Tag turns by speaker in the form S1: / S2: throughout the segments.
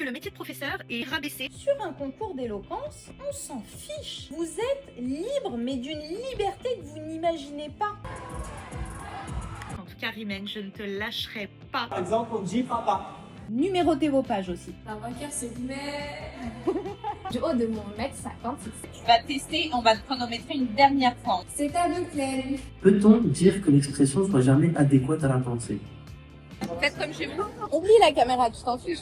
S1: le métier de professeur est rabaissé.
S2: Sur un concours d'éloquence, on s'en fiche. Vous êtes libre, mais d'une liberté que vous n'imaginez pas.
S1: En tout cas, Rimène, je ne te lâcherai pas.
S3: Par exemple, on dit papa.
S2: Numérotez vos pages aussi.
S4: La vainqueur se met du haut de mon 1m56.
S5: Tu vas tester, on va te chronométrer une dernière fois.
S4: C'est à deux pleine.
S3: Peut-on dire que l'expression soit jamais adéquate à la pensée?
S5: Faites comme chez vous.
S4: Oublie la caméra, tu t'en fiches.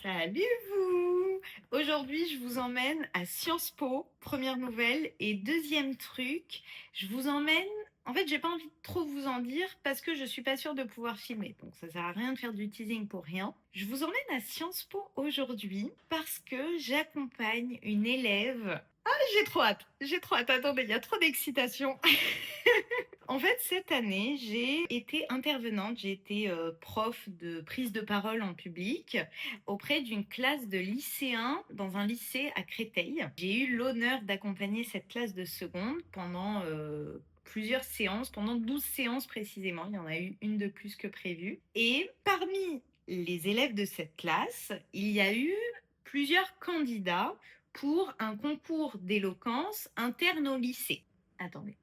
S1: Salut vous! Aujourd'hui, je vous emmène à Sciences Po, première nouvelle. Et deuxième truc, je vous emmène... En fait, j'ai pas envie de trop vous en dire parce que je suis pas sûre de pouvoir filmer. Donc ça sert à rien de faire du teasing pour rien. Je vous emmène à Sciences Po aujourd'hui parce que j'accompagne une élève... Ah, j'ai trop hâte! J'ai trop hâte! Attendez, il y a trop d'excitation. En fait, cette année, j'ai été intervenante, j'ai été prof de prise de parole en public auprès d'une classe de lycéens dans un lycée à Créteil. J'ai eu l'honneur d'accompagner cette classe de seconde pendant plusieurs séances, pendant 12 séances précisément. Il y en a eu une de plus que prévu. Et parmi les élèves de cette classe, il y a eu plusieurs candidats pour un concours d'éloquence interne au lycée. Attendez,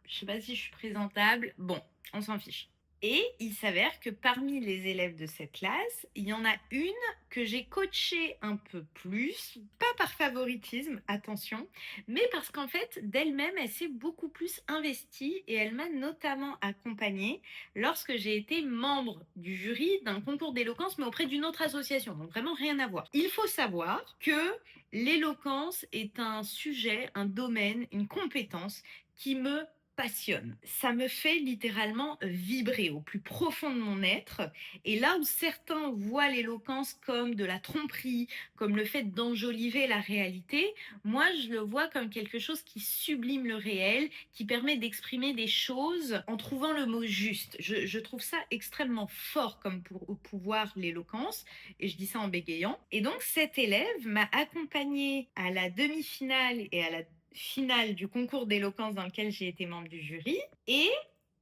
S1: je sais pas si je suis présentable. Bon, on s'en fiche. Et il s'avère que parmi les élèves de cette classe, il y en a une que j'ai coachée un peu plus, pas par favoritisme, attention, mais parce qu'en fait, d'elle-même, elle s'est beaucoup plus investie et elle m'a notamment accompagnée lorsque j'ai été membre du jury d'un concours d'éloquence, mais auprès d'une autre association, donc vraiment rien à voir. Il faut savoir que l'éloquence est un sujet, un domaine, une compétence qui me passionne. Ça me fait littéralement vibrer au plus profond de mon être. Et là où certains voient l'éloquence comme de la tromperie, comme le fait d'enjoliver la réalité, moi je le vois comme quelque chose qui sublime le réel, qui permet d'exprimer des choses en trouvant le mot juste. Je trouve ça extrêmement fort comme pouvoir l'éloquence, et je dis ça en bégayant. Et donc cette élève m'a accompagnée à la demi-finale et à la finale du concours d'éloquence dans lequel j'ai été membre du jury, et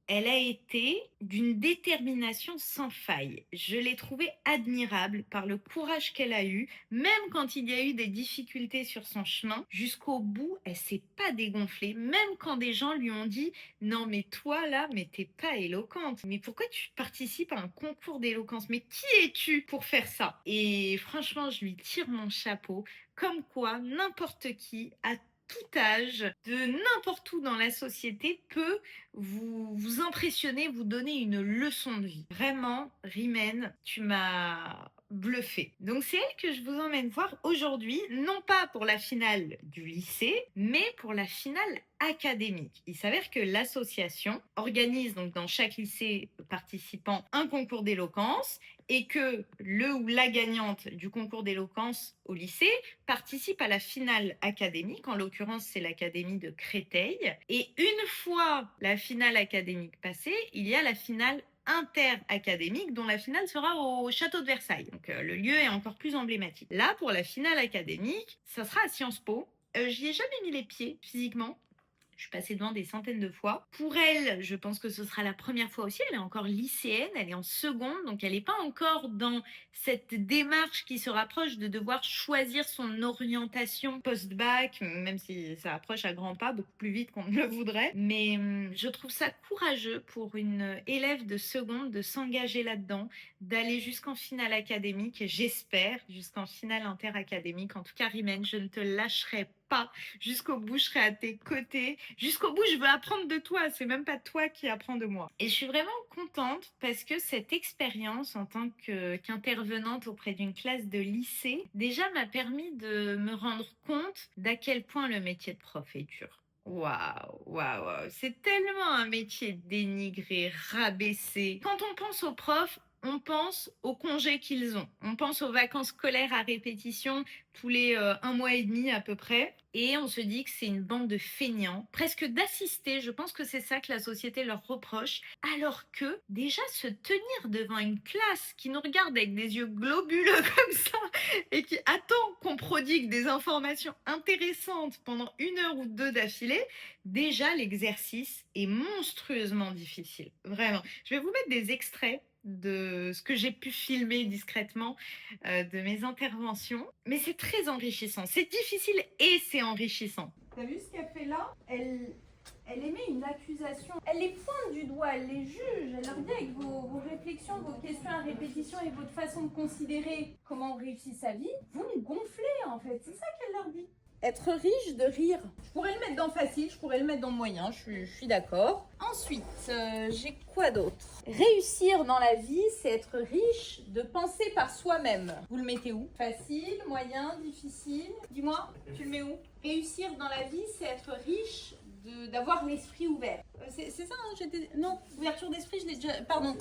S1: elle a été d'une détermination sans faille. Je l'ai trouvée admirable par le courage qu'elle a eu, même quand il y a eu des difficultés sur son chemin. Jusqu'au bout, elle s'est pas dégonflée, même quand des gens lui ont dit « Non mais toi là, mais t'es pas éloquente. Mais pourquoi tu participes à un concours d'éloquence? Mais qui es-tu pour faire ça ?» Et franchement, je lui tire mon chapeau, comme quoi n'importe qui a tout âge, de n'importe où dans la société, peut vous impressionner, vous donner une leçon de vie. Vraiment, Rimène, tu m'as bluffé. Donc c'est elle que je vous emmène voir aujourd'hui, non pas pour la finale du lycée, mais pour la finale académique. Il s'avère que l'association organise donc dans chaque lycée participant un concours d'éloquence et que le ou la gagnante du concours d'éloquence au lycée participe à la finale académique. En l'occurrence, c'est l'académie de Créteil. Et une fois la finale académique passée, il y a la finale interacadémique dont la finale sera au château de Versailles. Donc le lieu est encore plus emblématique. Là, pour la finale académique, ça sera à Sciences Po. J'y ai jamais mis les pieds physiquement. Je suis passée devant des centaines de fois. Pour elle, je pense que ce sera la première fois aussi. Elle est encore lycéenne, elle est en seconde, donc elle n'est pas encore dans cette démarche qui se rapproche de devoir choisir son orientation post-bac, même si ça approche à grands pas, beaucoup plus vite qu'on ne le voudrait. Mais je trouve ça courageux pour une élève de seconde de s'engager là-dedans, d'aller jusqu'en finale académique, j'espère, jusqu'en finale interacadémique. En tout cas, Rimène, je ne te lâcherai pas. Jusqu'au bout, je serai à tes côtés. Jusqu'au bout, je veux apprendre de toi. C'est même pas toi qui apprends de moi. Et je suis vraiment contente parce que cette expérience en tant qu'intervenante auprès d'une classe de lycée, déjà m'a permis de me rendre compte d'à quel point le métier de prof est dur. Waouh, c'est tellement un métier dénigré, rabaissé. Quand on pense aux profs, on pense aux congés qu'ils ont. On pense aux vacances scolaires à répétition tous les 1 mois et demi à peu près. Et on se dit que c'est une bande de feignants, presque d'assistés. Je pense que c'est ça que la société leur reproche. Alors que déjà se tenir devant une classe qui nous regarde avec des yeux globuleux comme ça et qui attend qu'on prodigue des informations intéressantes pendant 1 heure ou 2 d'affilée, déjà l'exercice est monstrueusement difficile. Vraiment. Je vais vous mettre des extraits de ce que j'ai pu filmer discrètement de mes interventions. Mais c'est très enrichissant. C'est difficile et c'est enrichissant.
S2: T'as vu ce qu'elle fait là? Elle émet une accusation. Elle les pointe du doigt, elle les juge. Elle leur dit avec vos réflexions, vos questions à répétition et votre façon de considérer comment on réussit sa vie, vous me gonflez en fait. C'est ça qu'elle leur dit. Être riche de rire. Je pourrais le mettre dans facile, je pourrais le mettre dans moyen, je suis d'accord. Ensuite, j'ai quoi d'autre? Réussir dans la vie, c'est être riche de penser par soi-même. Vous le mettez où? Facile, moyen, difficile? Dis-moi, tu le mets où? Réussir dans la vie, c'est être riche d'avoir l'esprit ouvert. C'est ça, hein, non, ouverture d'esprit, je l'ai déjà... Pardon.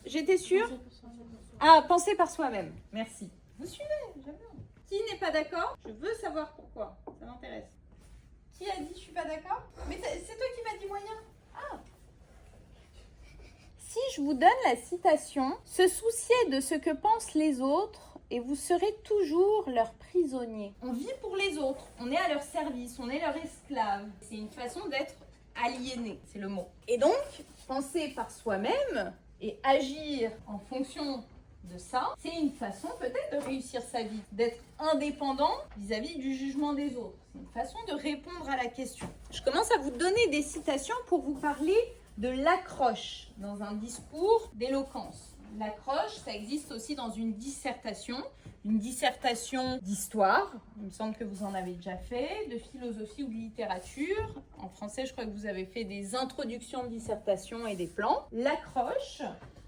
S2: J'étais sûre? Ah, penser par soi-même. Merci. Vous suivez, j'aime bien. Qui n'est pas d'accord? Je veux savoir pourquoi. Ça m'intéresse. Qui a dit je suis pas d'accord? Mais c'est toi qui m'as dit moyen. Ah. Si je vous donne la citation, se soucier de ce que pensent les autres et vous serez toujours leur prisonnier. On vit pour les autres, on est à leur service, on est leur esclave. C'est une façon d'être aliéné, c'est le mot. Et donc, penser par soi-même et agir en fonction de ça, c'est une façon peut-être de réussir sa vie, d'être indépendant vis-à-vis du jugement des autres. C'est une façon de répondre à la question. Je commence à vous donner des citations pour vous parler de l'accroche dans un discours d'éloquence. L'accroche, ça existe aussi dans une dissertation d'histoire. Il me semble que vous en avez déjà fait, de philosophie ou de littérature. En français, je crois que vous avez fait des introductions de dissertation et des plans. L'accroche,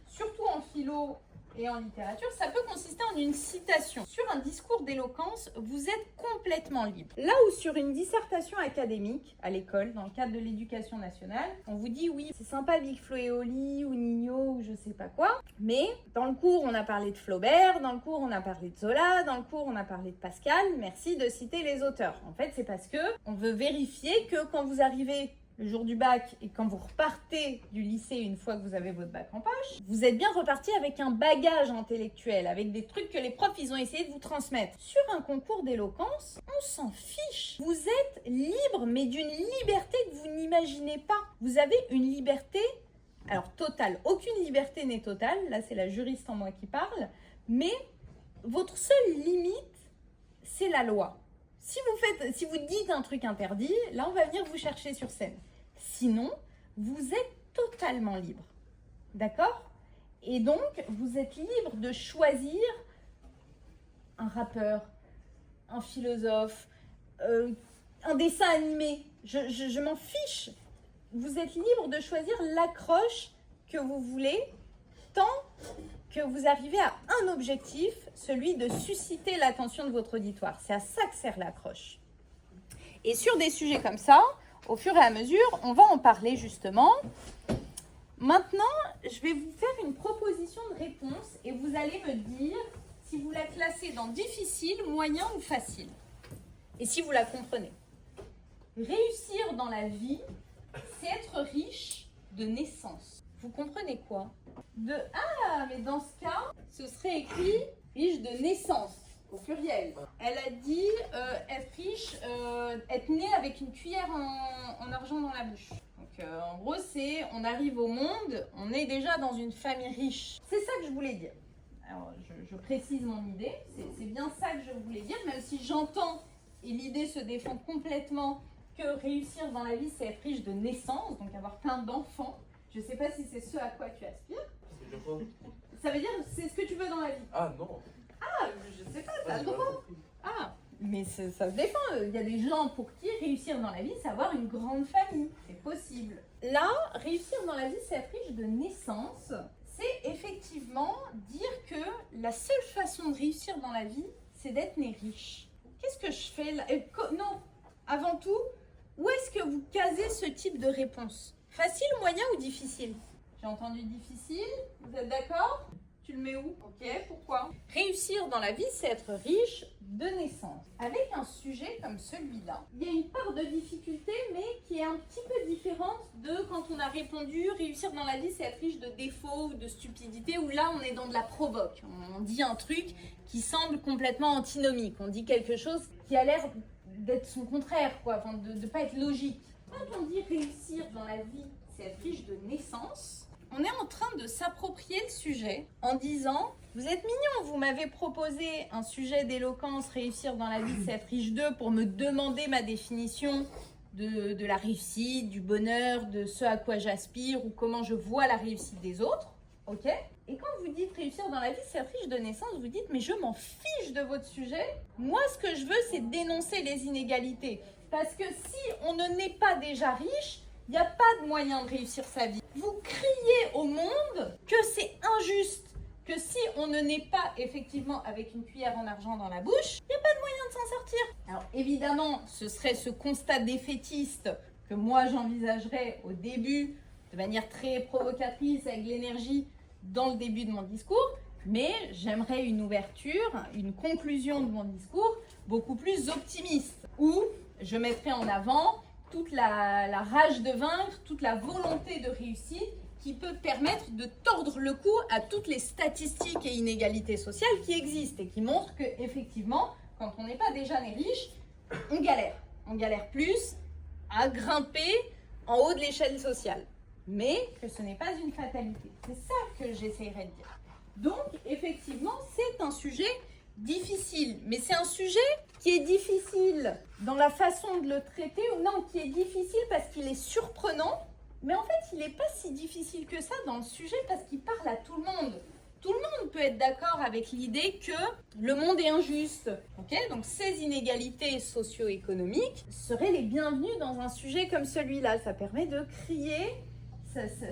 S2: surtout en philo et en littérature, ça peut consister en une citation. Sur un discours d'éloquence, vous êtes complètement libre. Là où sur une dissertation académique, à l'école, dans le cadre de l'éducation nationale, on vous dit oui, c'est sympa Big Flo et Oli ou Nino ou je sais pas quoi, mais dans le cours on a parlé de Flaubert, dans le cours on a parlé de Zola, dans le cours on a parlé de Pascal, merci de citer les auteurs. En fait, c'est parce que on veut vérifier que quand vous arrivez le jour du bac et quand vous repartez du lycée une fois que vous avez votre bac en poche, vous êtes bien reparti avec un bagage intellectuel, avec des trucs que les profs ils ont essayé de vous transmettre. Sur un concours d'éloquence, on s'en fiche. Vous êtes libre, mais d'une liberté que vous n'imaginez pas. Vous avez une liberté, alors totale, aucune liberté n'est totale, là c'est la juriste en moi qui parle, mais votre seule limite, c'est la loi. Si vous dites un truc interdit, là on va venir vous chercher sur scène. Sinon, vous êtes totalement libre. D'accord? Et donc, vous êtes libre de choisir un rappeur, un philosophe, un dessin animé. Je m'en fiche. Vous êtes libre de choisir l'accroche que vous voulez, tant que vous arrivez à un objectif, celui de susciter l'attention de votre auditoire. C'est à ça que sert l'accroche. Et sur des sujets comme ça, au fur et à mesure, on va en parler justement. Maintenant, je vais vous faire une proposition de réponse et vous allez me dire si vous la classez dans difficile, moyen ou facile. Et si vous la comprenez. Réussir dans la vie, c'est être riche de naissance. Vous comprenez quoi? Ah, mais dans ce cas, ce serait écrit riche de naissance, au pluriel. Elle a dit être riche, être né avec une cuillère en argent dans la bouche. Donc en gros, c'est on arrive au monde, on est déjà dans une famille riche. C'est ça que je voulais dire. Alors, je précise mon idée, c'est bien ça que je voulais dire, même si j'entends, et l'idée se défend complètement, que réussir dans la vie, c'est être riche de naissance, donc avoir plein d'enfants. Je ne sais pas si c'est ce à quoi tu aspires. Ça veut dire c'est ce que tu veux dans la vie.
S6: Ah non.
S2: Ah, je sais pas, t'as le droit. Ah, mais ça se défend. Il y a des gens pour qui réussir dans la vie, c'est avoir une grande famille. C'est possible. Là, réussir dans la vie, c'est être riche de naissance. C'est effectivement dire que la seule façon de réussir dans la vie, c'est d'être né riche. Qu'est-ce que je fais là? Non, avant tout, où est-ce que vous casez ce type de réponse? Facile, moyen ou difficile? J'ai entendu difficile, vous êtes d'accord? Tu le mets où? Ok, pourquoi? Réussir dans la vie, c'est être riche de naissance. Avec un sujet comme celui-là, il y a une part de difficulté, mais qui est un petit peu différente de quand on a répondu réussir dans la vie, c'est être riche de défauts ou de stupidité, où là, on est dans de la provoque. On dit un truc qui semble complètement antinomique. On dit quelque chose qui a l'air d'être son contraire, quoi, enfin, de ne pas être logique. Quand on dit réussir dans la vie, c'est être riche de naissance, On est en train de s'approprier le sujet en disant « Vous êtes mignons, vous m'avez proposé un sujet d'éloquence, réussir dans la vie, c'est être riche d'eux, pour me demander ma définition de la réussite, du bonheur, de ce à quoi j'aspire ou comment je vois la réussite des autres. Ok ? Et quand vous dites réussir dans la vie, c'est être riche de naissance, vous dites mais je m'en fiche de votre sujet. Moi, ce que je veux, c'est dénoncer les inégalités. Parce que si on ne n'est pas déjà riche, il n'y a pas de moyen de réussir sa vie. Vous criez au monde que c'est injuste, que si on ne naît pas effectivement avec une cuillère en argent dans la bouche, il n'y a pas de moyen de s'en sortir. Alors évidemment, ce serait ce constat défaitiste que moi j'envisagerais au début, de manière très provocatrice, avec l'énergie, dans le début de mon discours, mais j'aimerais une ouverture, une conclusion de mon discours beaucoup plus optimiste, où je mettrais en avant toute la rage de vaincre, toute la volonté de réussite qui peut permettre de tordre le cou à toutes les statistiques et inégalités sociales qui existent et qui montrent que effectivement, quand on n'est pas déjà né riche, on galère. On galère plus à grimper en haut de l'échelle sociale. Mais que ce n'est pas une fatalité. C'est ça que j'essaierai de dire. Donc, effectivement, c'est un sujet difficile. Mais c'est un sujet qui est difficile dans la façon de le traiter, ou non, qui est difficile parce qu'il est surprenant. Mais en fait, il n'est pas si difficile que ça dans le sujet parce qu'il parle à tout le monde. Tout le monde peut être d'accord avec l'idée que le monde est injuste. Okay ? Donc ces inégalités socio-économiques seraient les bienvenues dans un sujet comme celui-là. Ça permet de crier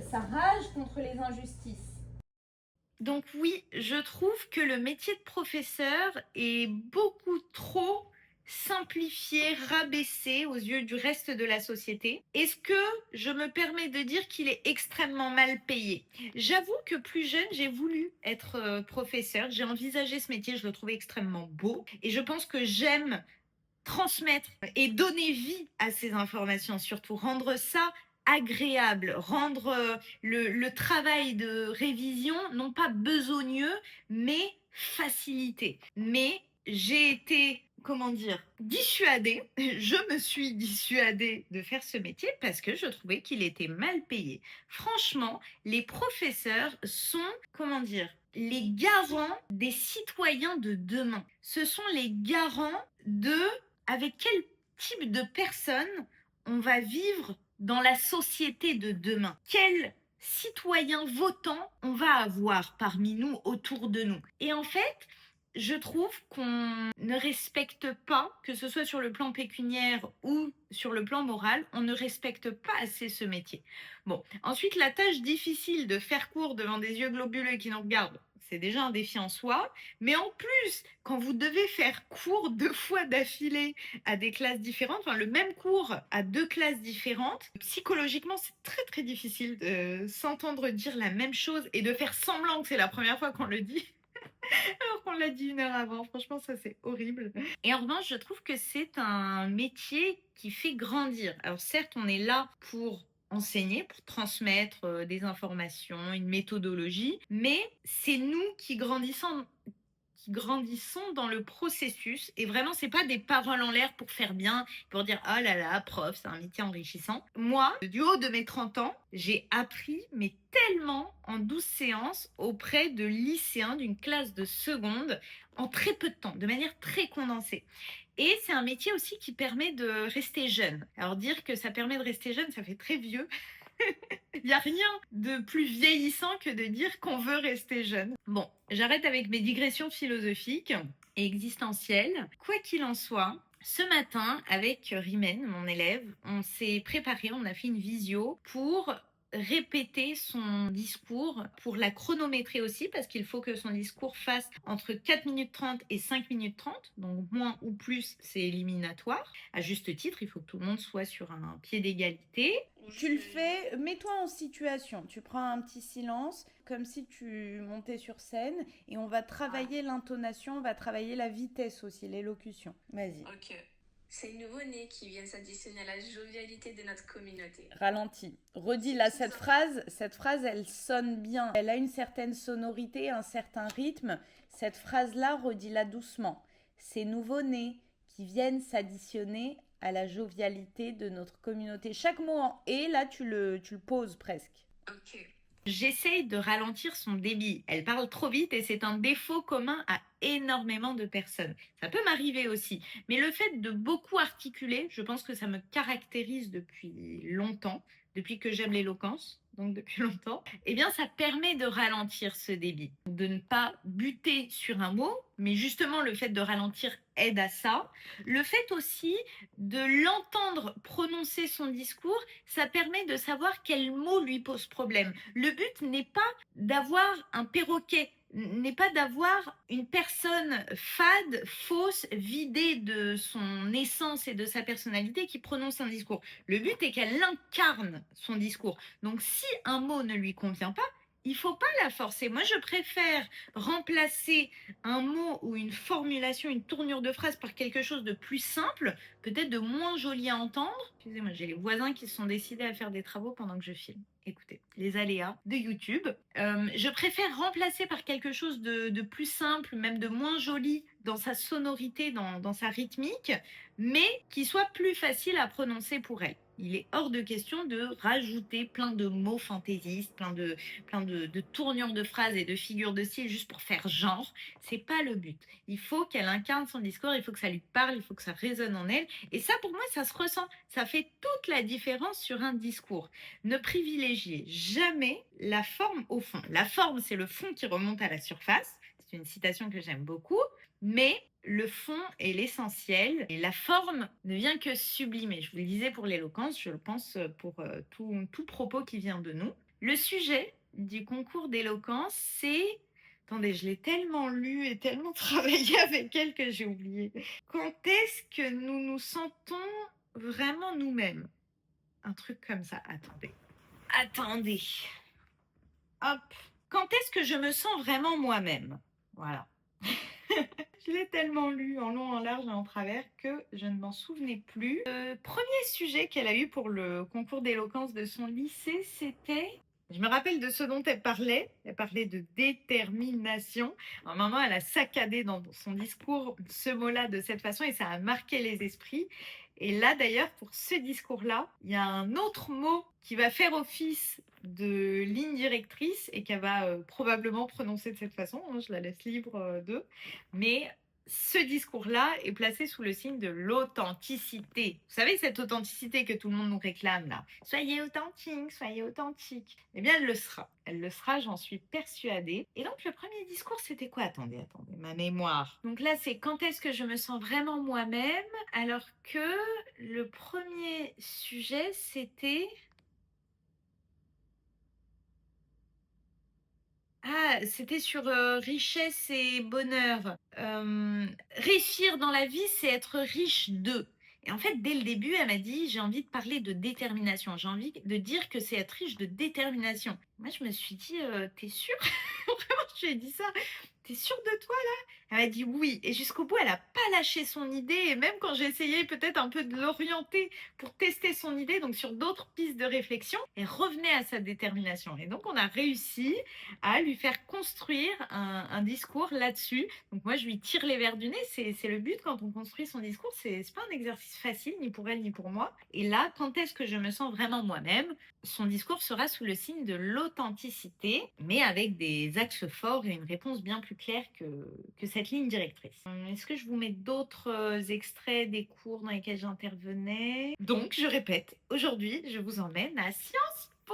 S2: sa rage contre les injustices.
S1: Donc oui, je trouve que le métier de professeur est beaucoup trop simplifié, rabaissé aux yeux du reste de la société. Est-ce que je me permets de dire qu'il est extrêmement mal payé ? J'avoue que plus jeune, j'ai voulu être professeur. J'ai envisagé ce métier, je le trouvais extrêmement beau. Et je pense que j'aime transmettre et donner vie à ces informations, surtout rendre ça agréable, rendre le travail de révision non pas besogneux, mais facilité. Mais j'ai été, dissuadée, je me suis dissuadée de faire ce métier parce que je trouvais qu'il était mal payé. Franchement, les professeurs sont, les garants des citoyens de demain. Ce sont les garants de avec quel type de personnes on va vivre dans la société de demain. Quel citoyen votant on va avoir parmi nous, autour de nous. Et en fait, je trouve qu'on ne respecte pas, que ce soit sur le plan pécuniaire ou sur le plan moral, on ne respecte pas assez ce métier. Bon, ensuite, la tâche difficile de faire cours devant des yeux globuleux qui nous regardent, c'est déjà un défi en soi. Mais en plus, quand vous devez faire cours 2 fois d'affilée à des classes différentes, enfin le même cours à 2 classes différentes, psychologiquement, c'est très très difficile de s'entendre dire la même chose et de faire semblant que c'est la première fois qu'on le dit. Alors qu'on l'a dit 1 heure avant, franchement ça c'est horrible. Et en revanche, je trouve que c'est un métier qui fait grandir. Alors certes, on est là pour enseigner, pour transmettre des informations, une méthodologie, mais c'est nous qui grandissons dans le processus. Et vraiment, c'est pas des paroles en l'air pour faire bien, pour dire oh là là, prof, c'est un métier enrichissant. Moi, du haut de mes 30 ans, j'ai appris, mais tellement en 12 séances auprès de lycéens d'une classe de seconde en très peu de temps, de manière très condensée. Et c'est un métier aussi qui permet de rester jeune. Alors dire que ça permet de rester jeune, ça fait très vieux. Il n'y a rien de plus vieillissant que de dire qu'on veut rester jeune. Bon, j'arrête avec mes digressions philosophiques et existentielles. Quoi qu'il en soit, ce matin, avec Rimène, mon élève, on s'est préparé, on a fait une visio pour répéter son discours, pour la chronométrer aussi, parce qu'il faut que son discours fasse entre 4 minutes 30 et 5 minutes 30, donc moins ou plus, c'est éliminatoire. À juste titre, il faut que tout le monde soit sur un pied d'égalité.
S2: Tu le fais, mets-toi en situation, tu prends un petit silence, comme si tu montais sur scène, et on va travailler l'intonation, on va travailler la vitesse aussi, l'élocution. Vas-y.
S6: Ok. Ces nouveaux-nés qui viennent s'additionner à la jovialité de notre communauté.
S2: Ralentis. Redis là, cette phrase, elle sonne bien. Elle a une certaine sonorité, un certain rythme. Cette phrase-là, redis-la doucement. Ces nouveaux-nés qui viennent s'additionner à la jovialité de notre communauté. Chaque mot en « et », là, tu le poses presque.
S6: Ok.
S1: J'essaye de ralentir son débit. Elle parle trop vite et c'est un défaut commun à énormément de personnes. Ça peut m'arriver aussi. Mais le fait de beaucoup articuler, je pense que ça me caractérise depuis longtemps, depuis que j'aime l'éloquence, donc depuis longtemps, eh bien ça permet de ralentir ce débit, de ne pas buter sur un mot, mais justement le fait de ralentir aide à ça. Le fait aussi de l'entendre prononcer son discours, ça permet de savoir quel mot lui pose problème. Le but n'est pas d'avoir un perroquet, n'est pas d'avoir une personne fade, fausse, vidée de son essence et de sa personnalité qui prononce un discours. Le but est qu'elle incarne son discours. Donc si un mot ne lui convient pas, il ne faut pas la forcer. Moi, je préfère remplacer un mot ou une formulation, une tournure de phrase par quelque chose de plus simple, peut-être de moins joli à entendre. Excusez-moi, j'ai les voisins qui se sont décidés à faire des travaux pendant que je filme. Écoutez, les aléas de YouTube. Je préfère remplacer par quelque chose de plus simple, même de moins joli dans sa sonorité, dans sa rythmique, mais qui soit plus facile à prononcer pour elle. Il est hors de question de rajouter plein de mots fantaisistes, plein de tournures de phrases et de figures de style juste pour faire genre. C'est pas le but. Il faut qu'elle incarne son discours, il faut que ça lui parle, il faut que ça résonne en elle. Et ça, pour moi, ça se ressent. Ça fait toute la différence sur un discours. Ne privilégiez jamais la forme au fond. La forme, c'est le fond qui remonte à la surface. C'est une citation que j'aime beaucoup. Mais le fond est l'essentiel et la forme ne vient que sublimer. Je vous le disais pour l'éloquence, je le pense pour tout propos qui vient de nous. Le sujet du concours d'éloquence, c'est... Attendez, je l'ai tellement lu et tellement travaillé avec elle que j'ai oublié. Quand est-ce que nous nous sentons vraiment nous-mêmes? Un truc comme ça. Attendez. Hop. Quand est-ce que je me sens vraiment moi-même? Voilà. Je l'ai tellement lu en long, en large et en travers que je ne m'en souvenais plus. Le premier sujet qu'elle a eu pour le concours d'éloquence de son lycée, c'était... Je me rappelle de ce dont elle parlait. Elle parlait de détermination. À un moment, elle a saccadé dans son discours ce mot-là de cette façon et ça a marqué les esprits. Et là, d'ailleurs, pour ce discours-là, il y a un autre mot qui va faire office de ligne directrice et qu'elle va probablement prononcer de cette façon. Je la laisse libre d'eux. Mais ce discours-là est placé sous le signe de l'authenticité. Vous savez, cette authenticité que tout le monde nous réclame là. Soyez authentique, soyez authentique. Eh bien, elle le sera. Elle le sera, j'en suis persuadée. Et donc, le premier discours, c'était quoi? Attendez, ma mémoire. Donc là, c'est quand est-ce que je me sens vraiment moi-même, alors que le premier sujet, c'était... Ah, c'était sur richesse et bonheur. Réussir dans la vie, c'est être riche de. Et en fait, dès le début, elle m'a dit, j'ai envie de parler de détermination. J'ai envie de dire que c'est être riche de détermination. Moi, je me suis dit, t'es sûre? Vraiment, je lui ai dit ça. T'es sûre de toi là? Elle m'a dit oui. Et jusqu'au bout, elle n'a pas lâché son idée. Et même quand j'ai essayé peut-être un peu de l'orienter pour tester son idée, donc sur d'autres pistes de réflexion, elle revenait à sa détermination. Et donc, on a réussi à lui faire construire un discours là-dessus. Donc moi, je lui tire les verres du nez. C'est le but quand on construit son discours. C'est pas un exercice facile, ni pour elle, ni pour moi. Et là, quand est-ce que je me sens vraiment moi-même? Son discours sera sous le signe de l'authenticité, mais avec des axes forts et une réponse bien plus claire que cette ligne directrice. Est-ce que je vous mets d'autres extraits des cours dans lesquels j'intervenais? Donc, je répète, aujourd'hui, je vous emmène à Sciences Po.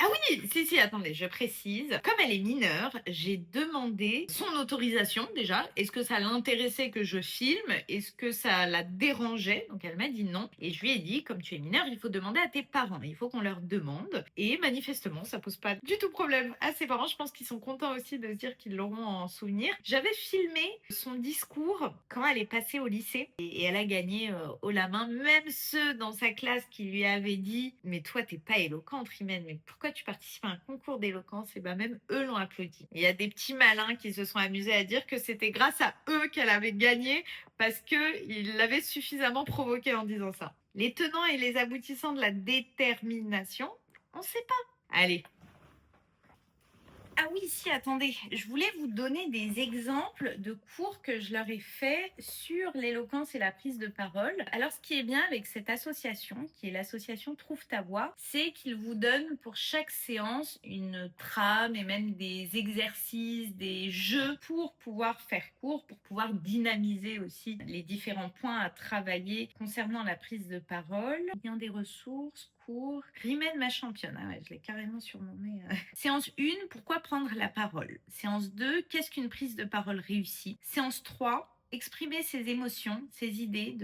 S1: Ah oui, si, attendez, je précise. Comme elle est mineure, j'ai demandé son autorisation déjà. Est-ce que ça l'intéressait que je filme? Est-ce que ça la dérangeait? Donc elle m'a dit non. Et je lui ai dit, comme tu es mineure, il faut demander à tes parents. Il faut qu'on leur demande. Et manifestement, ça pose pas du tout problème à ses parents. Je pense qu'ils sont contents aussi de se dire qu'ils l'auront en souvenir. J'avais filmé son discours quand elle est passée au lycée. Et elle a gagné haut la main. Même ceux dans sa classe qui lui avaient dit « Mais toi, t'es pas éloquente, Rimène. Mais pourquoi tu participes à un concours d'éloquence ?» Et bien même eux l'ont applaudi. Il y a des petits malins qui se sont amusés à dire que c'était grâce à eux qu'elle avait gagné parce qu'ils l'avaient suffisamment provoqué en disant ça. Les tenants et les aboutissants de la détermination, on ne sait pas. Allez. Ah oui, si, attendez, je voulais vous donner des exemples de cours que je leur ai fait sur l'éloquence et la prise de parole. Alors, ce qui est bien avec cette association, qui est l'association Trouve ta voix, c'est qu'ils vous donnent pour chaque séance une trame et même des exercices, des jeux pour pouvoir faire cours, pour pouvoir dynamiser aussi les différents points à travailler concernant la prise de parole. Il y a des ressources, cours. Rimène ma championne. Ah ouais, je l'ai carrément surnommée. Séance 1, pourquoi prendre la parole? Séance 2, qu'est-ce qu'une prise de parole réussie? Séance 3, exprimer ses émotions, ses idées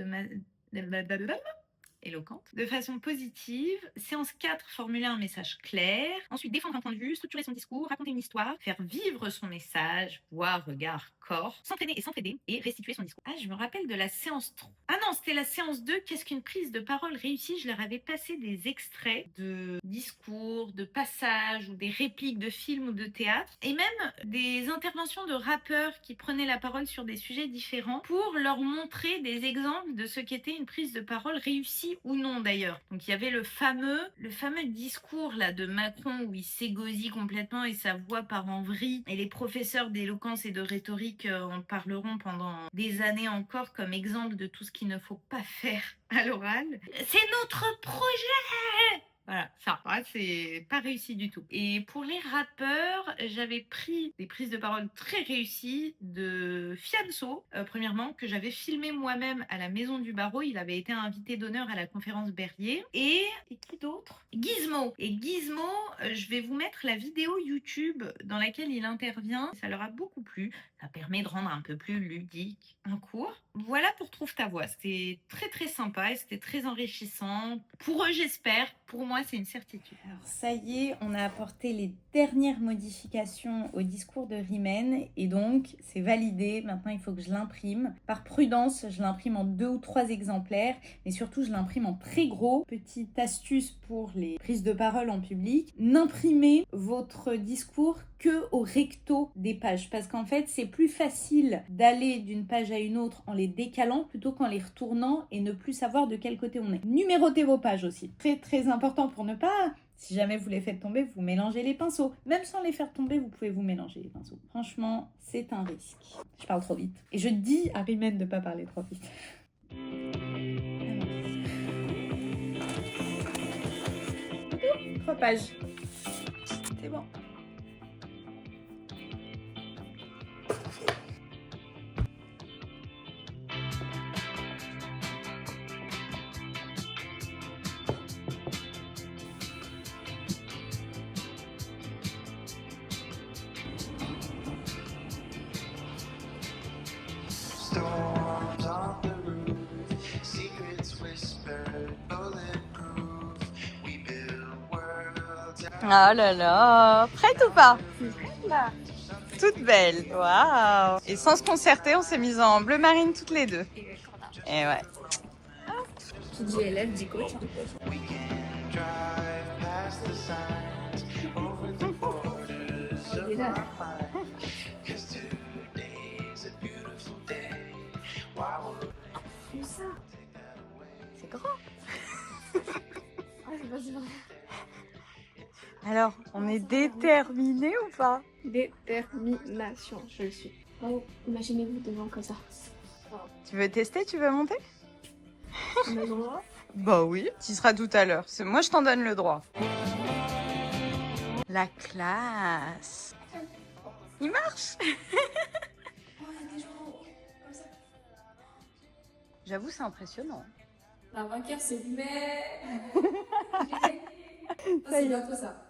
S1: éloquente, de façon positive. Séance 4, formuler un message clair. Ensuite, défendre un point de vue, structurer son discours, raconter une histoire, faire vivre son message, voix, regard, corps, s'entraîner et s'entraider et restituer son discours. Ah, je me rappelle de la séance 3. Ah non, c'était la séance 2, qu'est-ce qu'une prise de parole réussie? Je leur avais passé des extraits de discours, de passages ou des répliques de films ou de théâtre et même des interventions de rappeurs qui prenaient la parole sur des sujets différents pour leur montrer des exemples de ce qu'était une prise de parole réussie ou non d'ailleurs. Donc il y avait le fameux discours là de Macron où il s'égosille complètement et sa voix part en vrille et les professeurs d'éloquence et de rhétorique en parleront pendant des années encore comme exemple de tout ce qu'il ne faut pas faire à l'oral. C'est notre projet! Voilà, ça, c'est pas réussi du tout. Et pour les rappeurs, j'avais pris des prises de parole très réussies de Fianso, premièrement, que j'avais filmé moi-même à la Maison du Barreau. Il avait été invité d'honneur à la conférence Berlier. Et qui d'autre? Gizmo. Et Gizmo, je vais vous mettre la vidéo YouTube dans laquelle il intervient. Ça leur a beaucoup plu. Ça permet de rendre un peu plus ludique un cours. Voilà pour Trouve ta voix. C'était très très sympa et c'était très enrichissant. Pour eux, j'espère. Pour moi, c'est une certitude. Alors ça y est, on a apporté les dernières modifications au discours de Rimène et donc c'est validé. Maintenant, il faut que je l'imprime. Par prudence, je l'imprime en 2 ou 3 exemplaires, mais surtout, je l'imprime en très gros. Petite astuce pour les prises de parole en public. N'imprimez votre discours que au recto des pages parce qu'en fait, c'est plus facile d'aller d'une page à une autre en les décalant plutôt qu'en les retournant et ne plus savoir de quel côté on est. Numérotez vos pages aussi. Très très important pour ne pas, si jamais vous les faites tomber, vous mélangez les pinceaux. Même sans les faire tomber, vous pouvez vous mélanger les pinceaux. Franchement, c'est un risque. Je parle trop vite. Et je dis à Rimène de ne pas parler trop vite. 3 pages. C'est bon.
S7: Storms on the roof, secrets whispered, bulletproof. We build worlds.
S8: Oh là là, prête ou pas? Toute belle, waouh! Et sans se concerter, on s'est mis en bleu marine toutes les deux. Et ouais.
S4: Qui dit élève dit coach.
S7: We can drive past the signs over the borders of our mind. 'Cause today's a beautiful day. Why would
S4: Ça.
S7: take that away?
S8: C'est grand.
S4: Ah, c'est pas si vrai.
S8: Alors, on est déterminé ou pas?
S4: Détermination, je le suis. Oh, imaginez-vous devant comme ça.
S8: Tu veux tester? Tu veux monter?
S4: On a le droit.
S8: Bah oui, tu seras tout à l'heure. Moi, je t'en donne le droit. La classe. Il marche.
S4: Oh, il y a des gens comme ça.
S8: J'avoue, c'est impressionnant.
S4: La vainqueur, c'est mais. C'est bientôt ça.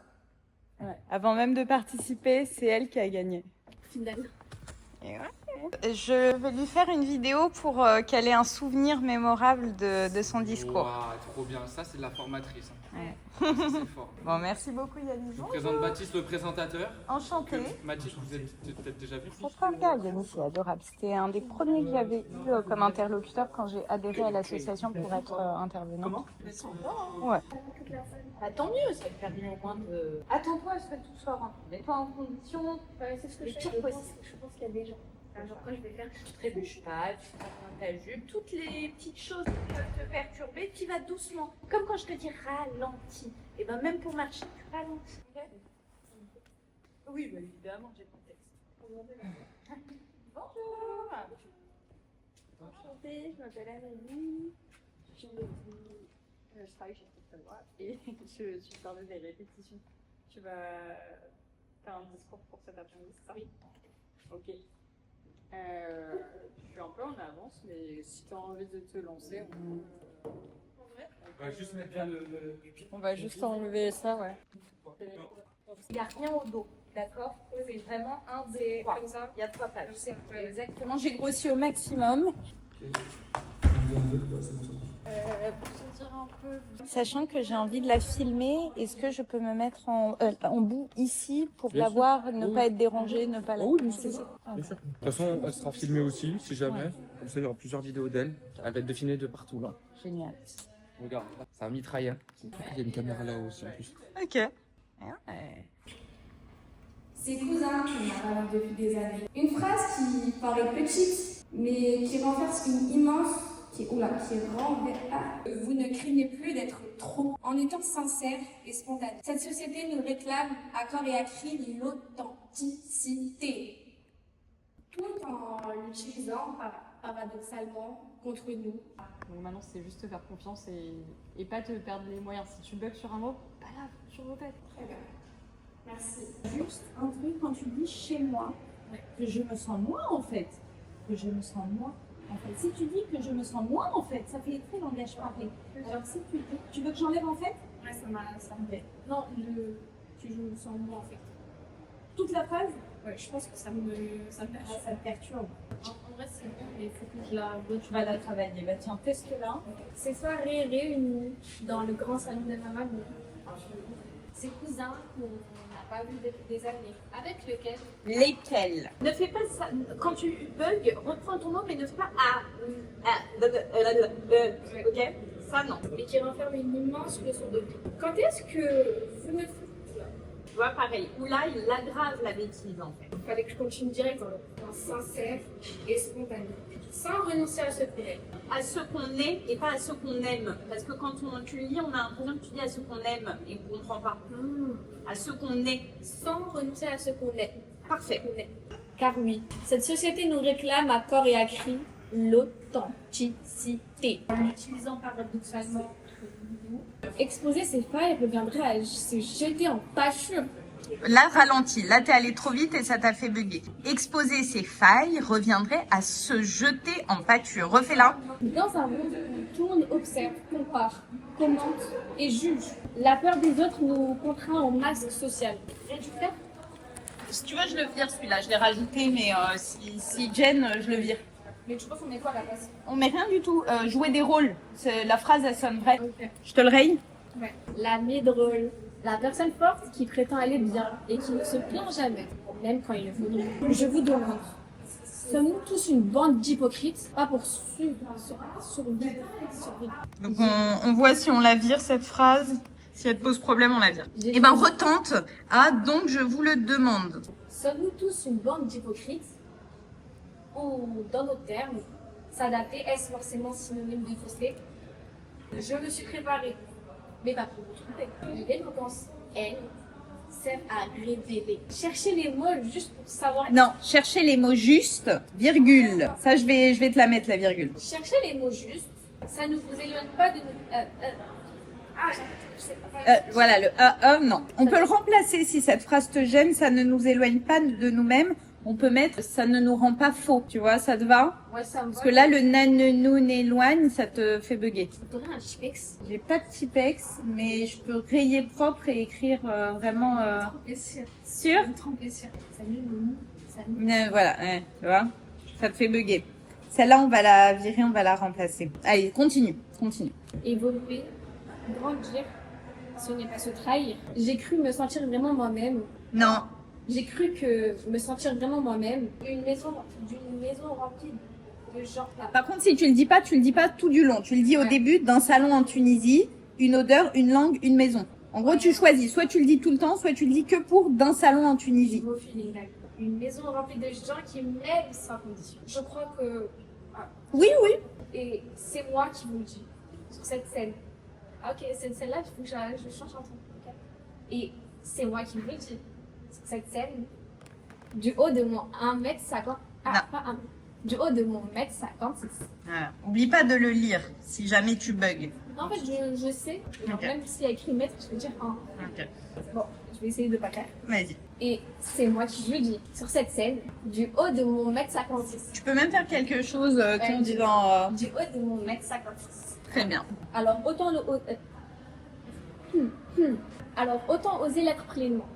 S8: Ouais. Avant même de participer, c'est elle qui a gagné.
S4: Finale.
S8: Et ouais. Je vais lui faire une vidéo pour qu'elle ait un souvenir mémorable de son discours.
S9: Waouh, trop bien. Ça, c'est de la formatrice.
S8: Ouais.
S9: Ça, c'est fort.
S8: Bon, merci beaucoup Yannis.
S9: Je vous présente Baptiste, le présentateur.
S8: Enchantée.
S9: Baptiste, vous avez peut-être déjà vu.
S8: C'est pas le cas, Yannis, c'est adorable. C'était un des premiers que j'avais eu comme interlocuteur quand j'ai adhéré à l'association pour être intervenant. Ouais.
S2: Bah, tant mieux, ça te permet au moins de. Attends-toi à ce que tout soit rentré. Mets-toi en condition.
S4: Ouais, c'est ce que
S2: Le
S4: je
S2: pire
S4: fais.
S2: possible.
S4: Je pense qu'il y a des gens. Genre, quoi je vais faire?
S2: Tu trébuches pas, tu prends ta jupe, toutes les petites choses qui peuvent te perturber, tu vas doucement. Comme quand je te dis ralentis. Et ben même pour marcher, tu ralentis. Oui, bah, évidemment, j'ai le contexte. Bonjour.
S10: Enchantée, je m'appelle Amélie. Je travaille chez Christophe et je suis chargée des répétitions. Tu vas faire un discours pour cet après-midi, c'est ça? Oui. Ok. Je suis un peu en avance, mais si tu as envie de te lancer,
S9: On va juste mettre bien
S10: on va juste enlever ça, ouais.
S2: Il n'y a rien au dos, d'accord? C'est vraiment un des... Comme ça. Il y a 3 pages. Exactement, j'ai grossi au maximum.
S10: Pour se dire un peu...
S8: Sachant que j'ai envie de la filmer, est-ce que je peux me mettre en bout ici pour la voir, ne pas être dérangée, ne pas la...
S9: Oui, c'est ça. Bien sûr. De toute façon, elle sera filmée aussi, si jamais. Comme ça, il y aura plusieurs vidéos d'elle. Elle va être filmée de partout, là.
S8: Génial.
S9: Regarde, là, c'est un mitrailleur. Il y a une caméra là aussi, en plus.
S8: Ok.
S4: Ses cousins qui n'ont pas vu depuis des années. Une phrase qui paraît petite, mais qui renverse une immense, qui renverse. Vous ne craignez plus d'être trop, en étant sincère et spontané. Cette société nous réclame à corps et à cri l'authenticité, tout en l'utilisant paradoxalement contre nous.
S10: Donc maintenant, c'est juste faire confiance et pas te perdre les moyens. Si tu bugs sur un mot, pas grave, tu répètes.
S4: Très bien. Merci.
S2: Juste un truc quand tu dis chez moi, que je me sens moi en fait. Que je me sens moi en fait. Si tu dis que je me sens moi en fait, ça fait très langage parlé. Alors si tu veux que j'enlève en fait?
S4: Ouais, ça me fait.
S2: Non,
S4: Je me sens moi en fait.
S2: toute la phrase?
S4: Ouais, je pense que ça me perturbe.
S2: Ça te perturbe.
S4: En vrai, c'est bon, mais il faut que je la
S2: Tu vas la travailler. Bah tiens, teste-la.
S4: Ces soirées réunies dans le grand salon de ma maman. Ses cousins qu'on n'a pas vu depuis des années. Avec lequel
S8: Lesquels?
S2: Ne fais pas ça. Quand tu bugs, reprends ton mot, mais ne fais pas ok? Ça non.
S4: mais qui renferme une immense leçon de vie. Quand est-ce que vous ne
S2: Tu vois, pareil. Ou là, il aggrave la bêtise en fait.
S4: fallait que je continue direct dans le point sincère et spontané, sans renoncer à ce qu'on est.
S2: À ce qu'on est et pas à ce qu'on aime. Parce que quand tu lis, on a l'impression que tu dis à ce qu'on aime et on comprend pas. À ce qu'on est.
S4: Sans renoncer à ce qu'on est.
S2: Parfait.
S4: Car oui, cette société nous réclame à corps et à cri l'authenticité. En utilisant paradoxalement exposer ses failles reviendrait à se jeter en pâture.
S8: Là, ralentis. Là, t'es allé trop vite et ça t'a fait bugger. Exposer ses failles reviendrait à se jeter en pâture. Refais-la.
S4: Dans un monde où tout le monde observe, compare, commente et juge, la peur des autres nous contraint au masque social. Réducteur.
S2: Si tu veux, je le vire celui-là. Je l'ai rajouté, mais si Jen, je le vire.
S4: Mais tu penses qu'on met quoi à la place?
S2: On met rien du tout. Jouer des rôles. La phrase, elle sonne vraie. Je te le raye?
S4: Ouais. L'ami drôle. La personne forte qui prétend aller bien et qui ne se plaint jamais, même quand il le faudrait. Je vous demande, sommes-nous tous une bande d'hypocrites? Pas pour survivre.
S8: Donc, on voit si on la vire, cette phrase. Si elle te pose problème, on la vire. Eh ben, retente. Ah, donc, je vous le demande.
S4: Sommes-nous tous une bande d'hypocrites? Ou, dans d'autres termes, s'adapter, est-ce forcément synonyme de fausseté? Je me suis préparée, mais pas pour vous tromper. L'éloquence, elle, sert à révéler. Cherchez les mots juste pour savoir.
S8: Non, cherchez les mots justes, virgule. Ça, je vais te la mettre, la virgule.
S4: Cherchez les mots justes, ça ne vous éloigne pas de nous. Je sais pas.
S8: Voilà, le non. On peut le remplacer si cette phrase te gêne, ça ne nous éloigne pas de nous-mêmes. On peut mettre ça ne nous rend pas faux, tu vois, ça te va?
S4: Ouais, ça me va.
S8: Parce que là, le na ne nous n'éloigne, ça te fait bugger.
S4: T'aurais un Tipex?
S8: J'ai pas de Tipex, mais je peux rayer propre et écrire vraiment sûr.
S4: Trempé sûr. Salut, Moumou. Salut.
S8: Voilà, ouais, tu vois, ça te fait bugger. Celle-là, on va la virer, on va la remplacer. Allez, continue.
S4: Évoluer, grandir, ce n'est pas se trahir. J'ai cru me sentir vraiment moi-même.
S8: Non.
S4: J'ai cru que me sentir vraiment moi-même. D'une maison remplie de gens là.
S8: Par contre, si tu le dis pas tout du long. Tu le dis au début d'un salon en Tunisie, une odeur, une langue, une maison. En gros, tu choisis. Soit tu le dis tout le temps, soit tu le dis que pour d'un salon en Tunisie.
S4: Beau feeling, là. Une maison remplie de gens qui m'aiment sans condition. Je crois que...
S8: Oui.
S4: Et c'est moi qui vous le dis. Sur cette scène. Ok, cette scène-là, il faut que je change un truc. Okay. Et c'est moi qui vous le dis. Sur cette scène du haut de mon 1m50. Du haut de mon 1m56.
S8: Voilà. Oublie pas de le lire si jamais tu bugs.
S4: En fait, je sais. Alors,
S8: Ok.
S4: même s'il y a écrit mètre, je peux dire 1.
S8: Ok.
S4: Bon, je vais essayer de pas faire.
S8: Vas-y.
S4: Et c'est moi qui le dis sur cette scène du haut de mon 1m56.
S8: Tu peux même faire quelque chose en disant.
S4: Du haut de mon 1m56.
S8: Très bien.
S4: Alors, autant le haut. Alors, autant oser l'être pleinement.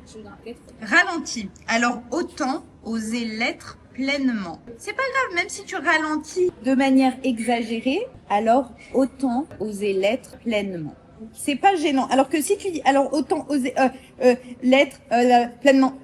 S4: Je me rappelle.
S8: Ralentis. Alors autant oser l'être pleinement. C'est pas grave, même si tu ralentis de manière exagérée, alors autant oser l'être pleinement. C'est pas gênant. Alors que si tu dis alors autant oser l'être pleinement,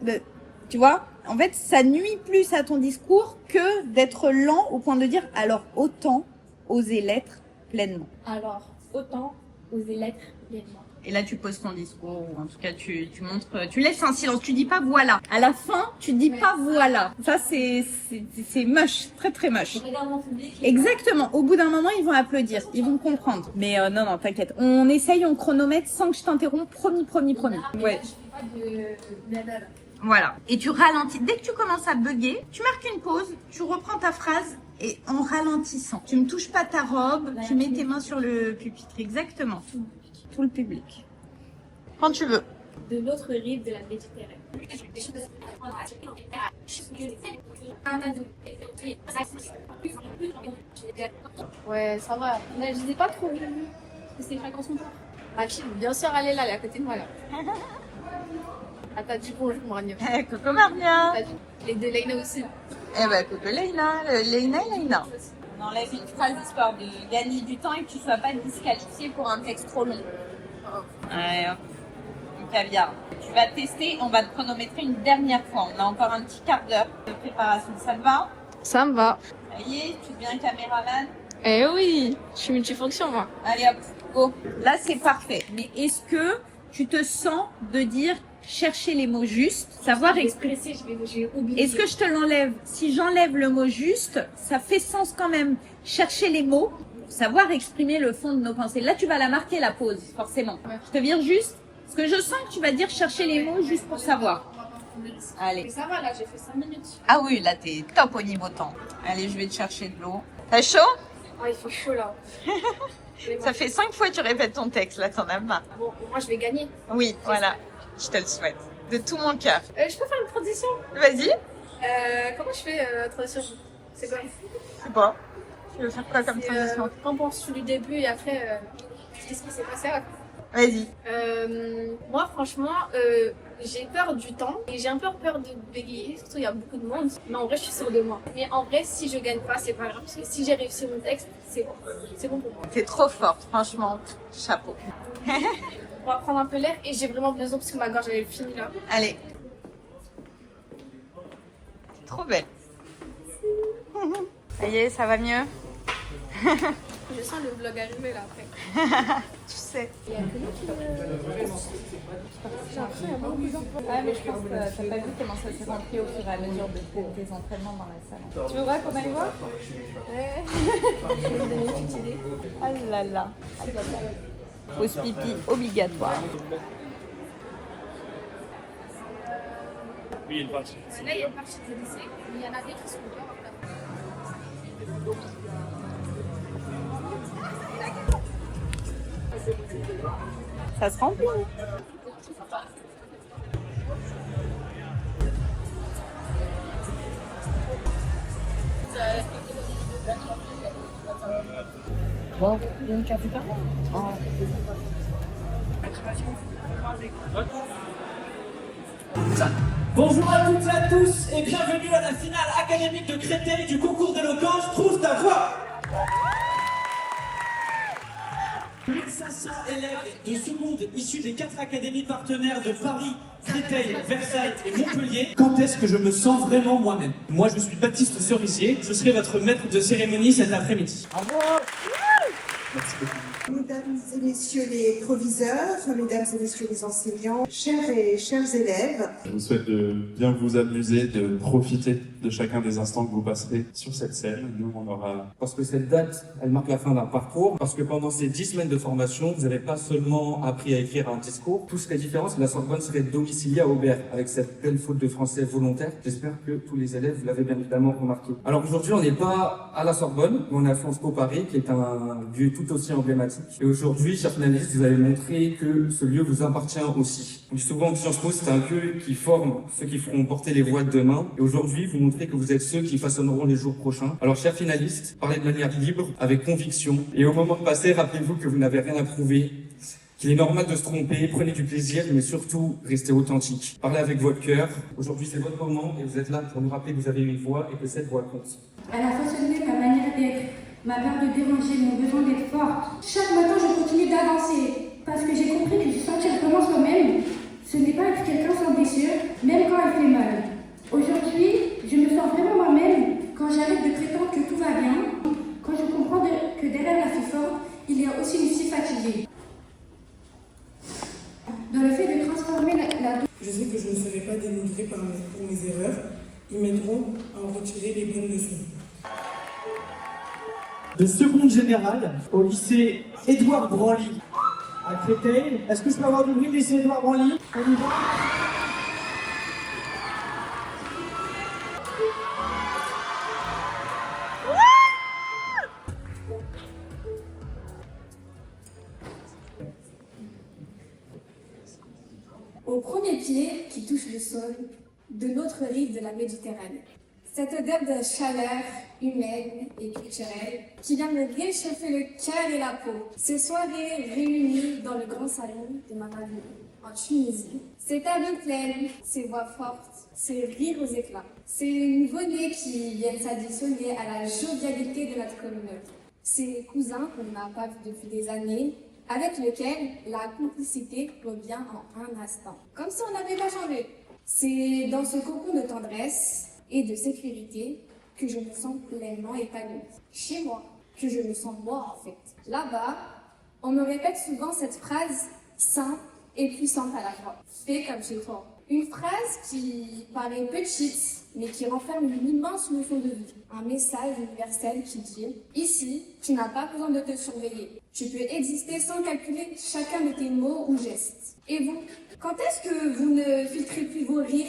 S8: tu vois, en fait ça nuit plus à ton discours que d'être lent au point de dire alors autant oser l'être pleinement.
S4: Alors, autant oser l'être pleinement.
S8: Et là, tu poses ton discours, ou en tout cas, tu montres, tu laisses un silence, tu dis pas voilà. À la fin, tu dis pas voilà. Ça, c'est moche, très très moche.
S4: Je regarde mon public.
S8: Exactement. Au bout d'un moment, ils vont applaudir, ils vont comprendre. Mais non, t'inquiète. On essaye, on chronomètre sans que je t'interrompe. Promis. Ouais.
S4: Je fais pas de blabla.
S8: Voilà. Et tu ralentis. Dès que tu commences à bugger, tu marques une pause, tu reprends ta phrase et en ralentissant. Tu ne touches pas ta robe, tu mets tes mains sur le pupitre. Exactement. Tout le public. Quand tu veux.
S4: De l'autre rive de la Méditerranée. Ouais, ça va. Mais je disais pas trop. C'est fréquence mon temps. Rachid, bien sûr, elle est là, elle est à côté de moi là. Ah, t'as dit bonjour, Marnia.
S8: Coucou Marnia.
S4: Et de Leïna aussi.
S8: Eh ben, coucou Leïna. Leïna. On enlève une phrase histoire de gagner du temps et que tu ne sois pas disqualifié pour un texte trop long. Ouais, hop. Du caviar. Tu vas tester, on va te chronométrer une dernière fois. On a encore un petit quart d'heure de préparation. Ça te va?
S4: Ça me va.
S8: Ça y est, tu deviens caméraman?
S4: Eh oui, je suis multifonction moi.
S8: Allez hop, go. Là, c'est parfait. Mais est-ce que tu te sens de dire chercher les mots justes, savoir exprimer?
S4: Je vais oublier.
S8: Est-ce que je te l'enlève? Si j'enlève le mot juste, ça fait sens quand même. Chercher les mots, savoir exprimer le fond de nos pensées. Là, tu vas la marquer, la pause, forcément.
S4: Ouais.
S8: Je te vire juste, parce que je sens que tu vas dire chercher les mots juste pour savoir. Allez.
S4: Mais ça va, là, j'ai fait 5 minutes.
S8: Ah oui, là, t'es top au niveau temps. Allez, je vais te chercher de l'eau. T'as chaud?
S4: Ah, il fait chaud là.
S8: Ça fait 5 fois que tu répètes ton texte, là, t'en as marre.
S4: Bon, moi, je vais gagner.
S8: Oui, voilà. Je te le souhaite. De tout mon cœur.
S4: Je peux faire une transition?
S8: Vas-y.
S4: Comment je fais transition? C'est quoi?
S8: Je sais pas. Tu veux faire quoi comme transition?
S4: Quand on suit du début et après, qu'est-ce qui s'est passé?
S8: Vas-y.
S4: Moi, franchement, j'ai peur du temps et j'ai un peu peur de bégayer. Surtout, il y a beaucoup de monde. Mais en vrai, je suis sûre de moi. Mais en vrai, si je gagne pas, c'est pas grave. Parce que si j'ai réussi mon texte, c'est bon. C'est bon pour moi.
S8: T'es trop forte, franchement. Chapeau.
S4: On va prendre un peu l'air et j'ai vraiment besoin parce que ma gorge elle est finie là.
S8: Allez. Trop belle. Ça y est, ça va mieux?
S4: Je sens le vlog arriver là après.
S8: Tu sais.
S4: Il y a que nous qui
S8: Ah mais je pense que t'as pas vu comment ça s'est rempli au fur et à mesure de tes entraînements dans la salle. Tu veux voir qu'on aille voir?
S4: Ouais. Je vais vous donner une petite idée.
S8: Ah là là. Pause pipi obligatoire.
S4: Là, il y a une partie de lycée. Il y en a des qui sont pas en place.
S8: Ça se remplit.
S4: Bon, donc tu as fait pas.
S11: Bonjour à toutes et à tous et bienvenue à la finale académique de Créteil du concours d'éloquence Trouve ta voix. 1500 élèves de ce monde issus des 4 académies partenaires de Paris, Créteil, Versailles et Montpellier. Quand est-ce que je me sens vraiment moi-même? Moi, je suis Baptiste Cerisier, je serai votre maître de cérémonie cet après-midi. Merci beaucoup.
S12: Mesdames et messieurs les proviseurs, mesdames et messieurs les enseignants, chers et chers élèves.
S13: Je vous souhaite de bien vous amuser, de profiter de chacun des instants que vous passerez sur cette scène. Nous, on aura...
S11: Parce que cette date, elle marque la fin d'un parcours. Parce que pendant ces 10 semaines de formation, vous n'avez pas seulement appris à écrire un discours. Tout serait différent si la Sorbonne serait domiciliée à Aubert, avec cette belle faute de français volontaire. J'espère que tous les élèves l'avaient bien évidemment remarqué. Alors aujourd'hui, on n'est pas à la Sorbonne, mais on est à Sciences Po Paris, qui est un lieu tout aussi emblématique. Et aujourd'hui, chers finalistes, vous avez montré que ce lieu vous appartient aussi. On dit souvent que Sciences Po, c'est un lieu qui forme ceux qui feront porter les voix de demain. Et aujourd'hui, vous montrez que vous êtes ceux qui façonneront les jours prochains. Alors, chers finalistes, parlez de manière libre, avec conviction. Et au moment de passer, rappelez-vous que vous n'avez rien à prouver, qu'il est normal de se tromper, prenez du plaisir, mais surtout, restez authentique. Parlez avec votre cœur. Aujourd'hui, c'est votre moment et vous êtes là pour nous rappeler que vous avez une voix et que cette voix compte.
S4: Elle a façonné ma manière d'être, ma peur de déranger, mon besoin d'être forte. Chaque matin, je continue d'avancer parce que j'ai compris que se sentir vraiment soi-même, ce n'est pas être quelqu'un sans blessure, même quand elle fait mal. Aujourd'hui, je me sens vraiment moi-même quand j'arrête de prétendre que tout va bien, quand je comprends que derrière la fille forte, il y a aussi une fille fatiguée. Dans le fait de transformer la...
S12: Je sais que je ne serai pas dénigrée pour mes erreurs. Ils m'aideront à en retirer les bonnes leçons.
S11: De seconde générale au lycée Édouard Branly à Créteil. Est-ce que je peux avoir du bruit du lycée Édouard Branly? On y va.
S4: Au premier pied qui touche le sol de notre rive de la Méditerranée. Cette odeur de chaleur humaine et culturelle qui vient me réchauffer le cœur et la peau. Ces soirées réunies dans le grand salon de ma famille en Tunisie. Ces tables pleines, ces voix fortes, ces rires aux éclats. Ces nouveau-nés qui viennent s'additionner à la jovialité de notre communauté. Ces cousins qu'on n'a pas vus depuis des années, avec lesquels la complicité revient en un instant. Comme si on n'avait pas changé. C'est dans ce cocon de tendresse et de sécurité que je me sens pleinement épanouie. Chez moi, que je me sens moi en fait. Là-bas, on me répète souvent cette phrase simple et puissante à la fois. Fais comme chez toi. Une phrase qui paraît petite, mais qui renferme une immense leçon de vie. Un message universel qui dit « Ici, tu n'as pas besoin de te surveiller. Tu peux exister sans calculer chacun de tes mots ou gestes. » Et vous, quand est-ce que vous ne filtrez plus vos rires,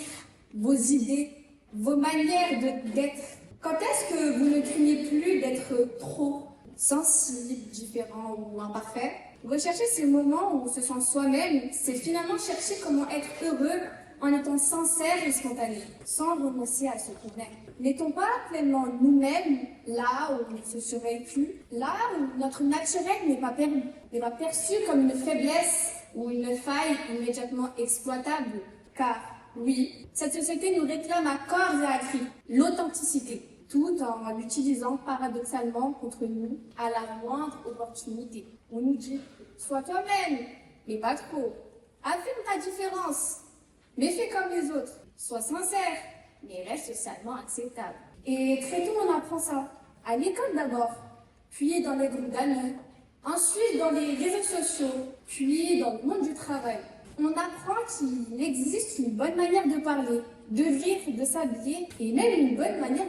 S4: vos idées, vos manières d'être? Quand est-ce que vous ne craignez plus d'être trop sensible, différent ou imparfait? Rechercher ces moments où on se sent soi-même, c'est finalement chercher comment être heureux en étant sincère et spontané, sans renoncer à ce qu'on aime. N'est-on pas pleinement nous-mêmes, là où on ne se surveille plus, là où notre naturel n'est pas perçu comme une faiblesse ou une faille immédiatement exploitable? Car, oui, cette société nous réclame à corps et à cri l'authenticité, tout en l'utilisant paradoxalement contre nous à la moindre opportunité. On nous dit « Sois toi-même, mais pas trop. Affirme ta différence, mais fais comme les autres. Sois sincère, mais reste socialement acceptable. » Et très tôt, on apprend ça. À l'école d'abord, puis dans les groupes d'amis, ensuite dans les réseaux sociaux, puis dans le monde du travail. On apprend qu'il existe une bonne manière de parler, de rire, de s'habiller, et même une bonne manière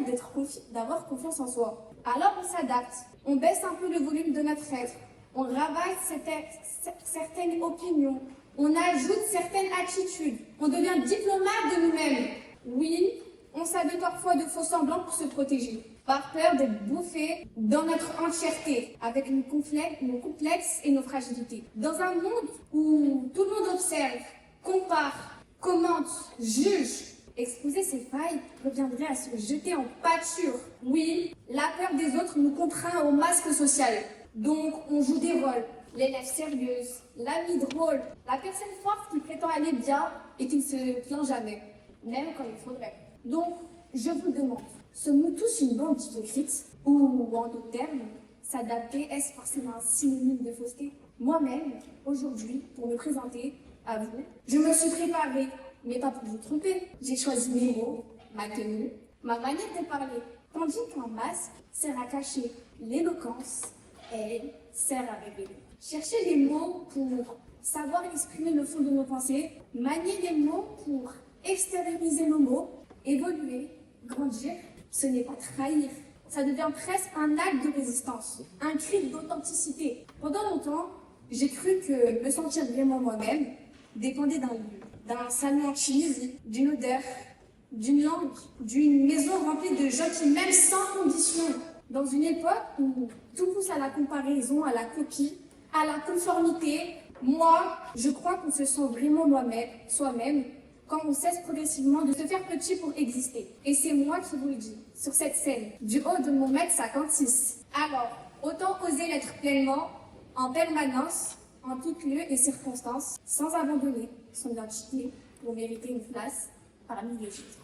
S4: d'avoir confiance en soi. Alors on s'adapte, on baisse un peu le volume de notre être, on ravage certaines opinions, on ajoute certaines attitudes, on devient diplomate de nous-mêmes. Oui, on s'habille parfois de faux semblants pour se protéger, par peur d'être bouffé dans notre entièreté, avec nos complexes et nos fragilités. Dans un monde où tout le monde observe, compare, commente, juge, exposer ses failles reviendrait à se jeter en pâture. Oui, la peur des autres nous contraint au masque social. Donc, on joue des rôles. L'élève sérieuse, l'ami drôle, la personne forte qui prétend aller bien et qui ne se plaint jamais, même quand il faudrait. Donc, je vous demande, sommes-nous tous une bande d'hypocrites? Ou, en d'autres termes, s'adapter, est-ce forcément un synonyme de fausseté? Moi-même, aujourd'hui, pour me présenter à vous, je me suis préparée, mais pas pour vous tromper. J'ai choisi mes mots, ma tenue, ma manière de parler, tandis qu'un masque sert à cacher l'éloquence, elle sert à révéler. chercher les mots pour savoir exprimer le fond de nos pensées, manier les mots pour extérioriser nos mots, évoluer, grandir, ce n'est pas trahir. Ça devient presque un acte de résistance, un cri d'authenticité. Pendant longtemps, j'ai cru que me sentir vraiment moi-même dépendait d'un lieu, d'un salon en Tunisie, d'une odeur, d'une langue, d'une maison remplie de gens qui m'aiment sans condition. Dans une époque où tout pousse à la comparaison, à la copie, à la conformité, moi, je crois qu'on se sent vraiment soi-même, quand on cesse progressivement de se faire petit pour exister. Et c'est moi qui vous le dis, sur cette scène, du haut de mon 1m56. Alors, autant oser l'être pleinement, en permanence, en tout lieu et circonstances, sans abandonner son identité pour mériter une place parmi les autres.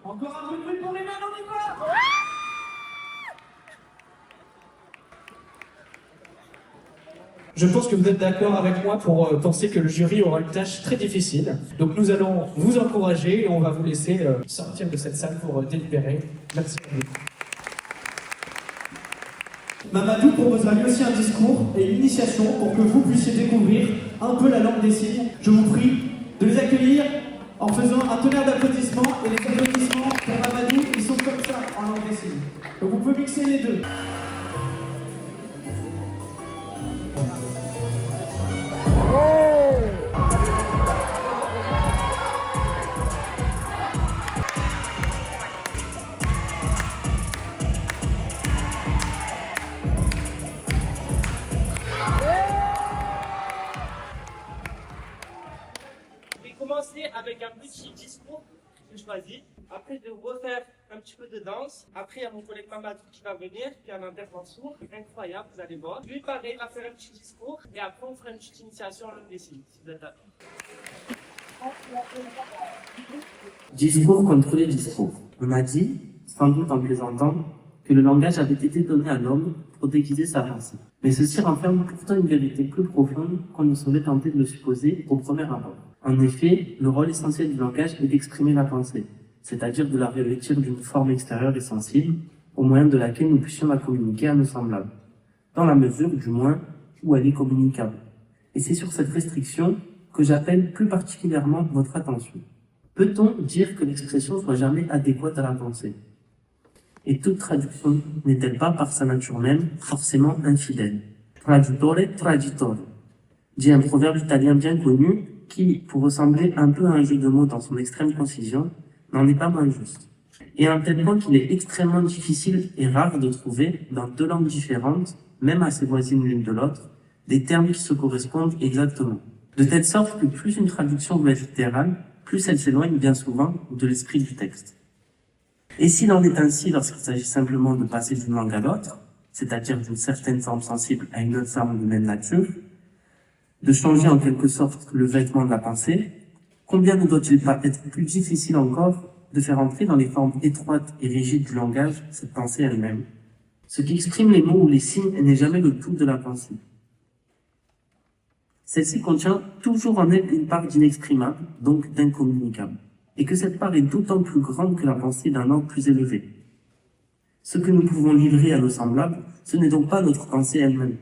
S3: Encore un peu de bruit pour les mains, on y va! Je pense que vous êtes d'accord avec moi pour penser que le jury aura une tâche très difficile. Donc nous allons vous encourager et on va vous laisser sortir de cette salle pour délibérer. Merci à vous. Mamadou proposera lui aussi un discours et une initiation pour que vous puissiez découvrir un peu la langue des signes. Je vous prie de les accueillir en faisant un tonnerre d'applaudissements, et les applaudissements pour Mamadou, ils sont comme ça en langue des signes. Donc vous pouvez mixer les deux.
S14: Commencer avec un petit discours que je choisis, après de refaire un petit peu de danse, après il y a mon collègue Mamadou qui va venir, qui a un intervention incroyable, vous allez voir. Lui pareil, il va faire un petit discours et après on fera une petite initiation en langue des signes, si vous êtes d'accord.
S3: Discours contre les discours. On a dit, sans doute en plaisantant, que le langage avait été donné à l'homme pour déguiser sa pensée. Mais ceci renferme pourtant une vérité plus profonde qu'on ne saurait tenter de le supposer au premier abord. En effet, le rôle essentiel du langage est d'exprimer la pensée, c'est-à-dire de la revêtir d'une forme extérieure et sensible, au moyen de laquelle nous puissions la communiquer à nos semblables, dans la mesure, du moins, où elle est communicable. Et c'est sur cette restriction que j'appelle plus particulièrement votre attention. Peut-on dire que l'expression soit jamais adéquate à la pensée? Et toute traduction n'est-elle pas, par sa nature même, forcément infidèle? Traditore, traditore, dit un proverbe italien bien connu, qui, pour ressembler un peu à un jeu de mots dans son extrême concision, n'en est pas moins juste. Et à un tel point qu'il est extrêmement difficile et rare de trouver, dans deux langues différentes, même assez voisines l'une de l'autre, des termes qui se correspondent exactement. De telle sorte que plus une traduction doit être littérale, plus elle s'éloigne bien souvent de l'esprit du texte. Et s'il en est ainsi lorsqu'il s'agit simplement de passer d'une langue à l'autre, c'est-à-dire d'une certaine forme sensible à une autre forme de même nature, de changer en quelque sorte le vêtement de la pensée, combien ne doit-il pas être plus difficile encore de faire entrer dans les formes étroites et rigides du langage cette pensée elle-même? Ce qui exprime les mots ou les signes n'est jamais le tout de la pensée. Celle-ci contient toujours en elle une part d'inexprimable, donc d'incommunicable, et que cette part est d'autant plus grande que la pensée d'un ordre plus élevé. Ce que nous pouvons livrer à nos semblables, ce n'est donc pas notre pensée elle-même.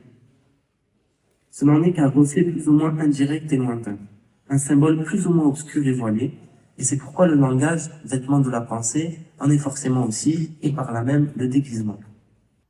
S3: Ce n'en est qu'un reflet plus ou moins indirect et lointain, un symbole plus ou moins obscur et voilé, et c'est pourquoi le langage, vêtement de la pensée, en est forcément aussi, et par là même, le déguisement.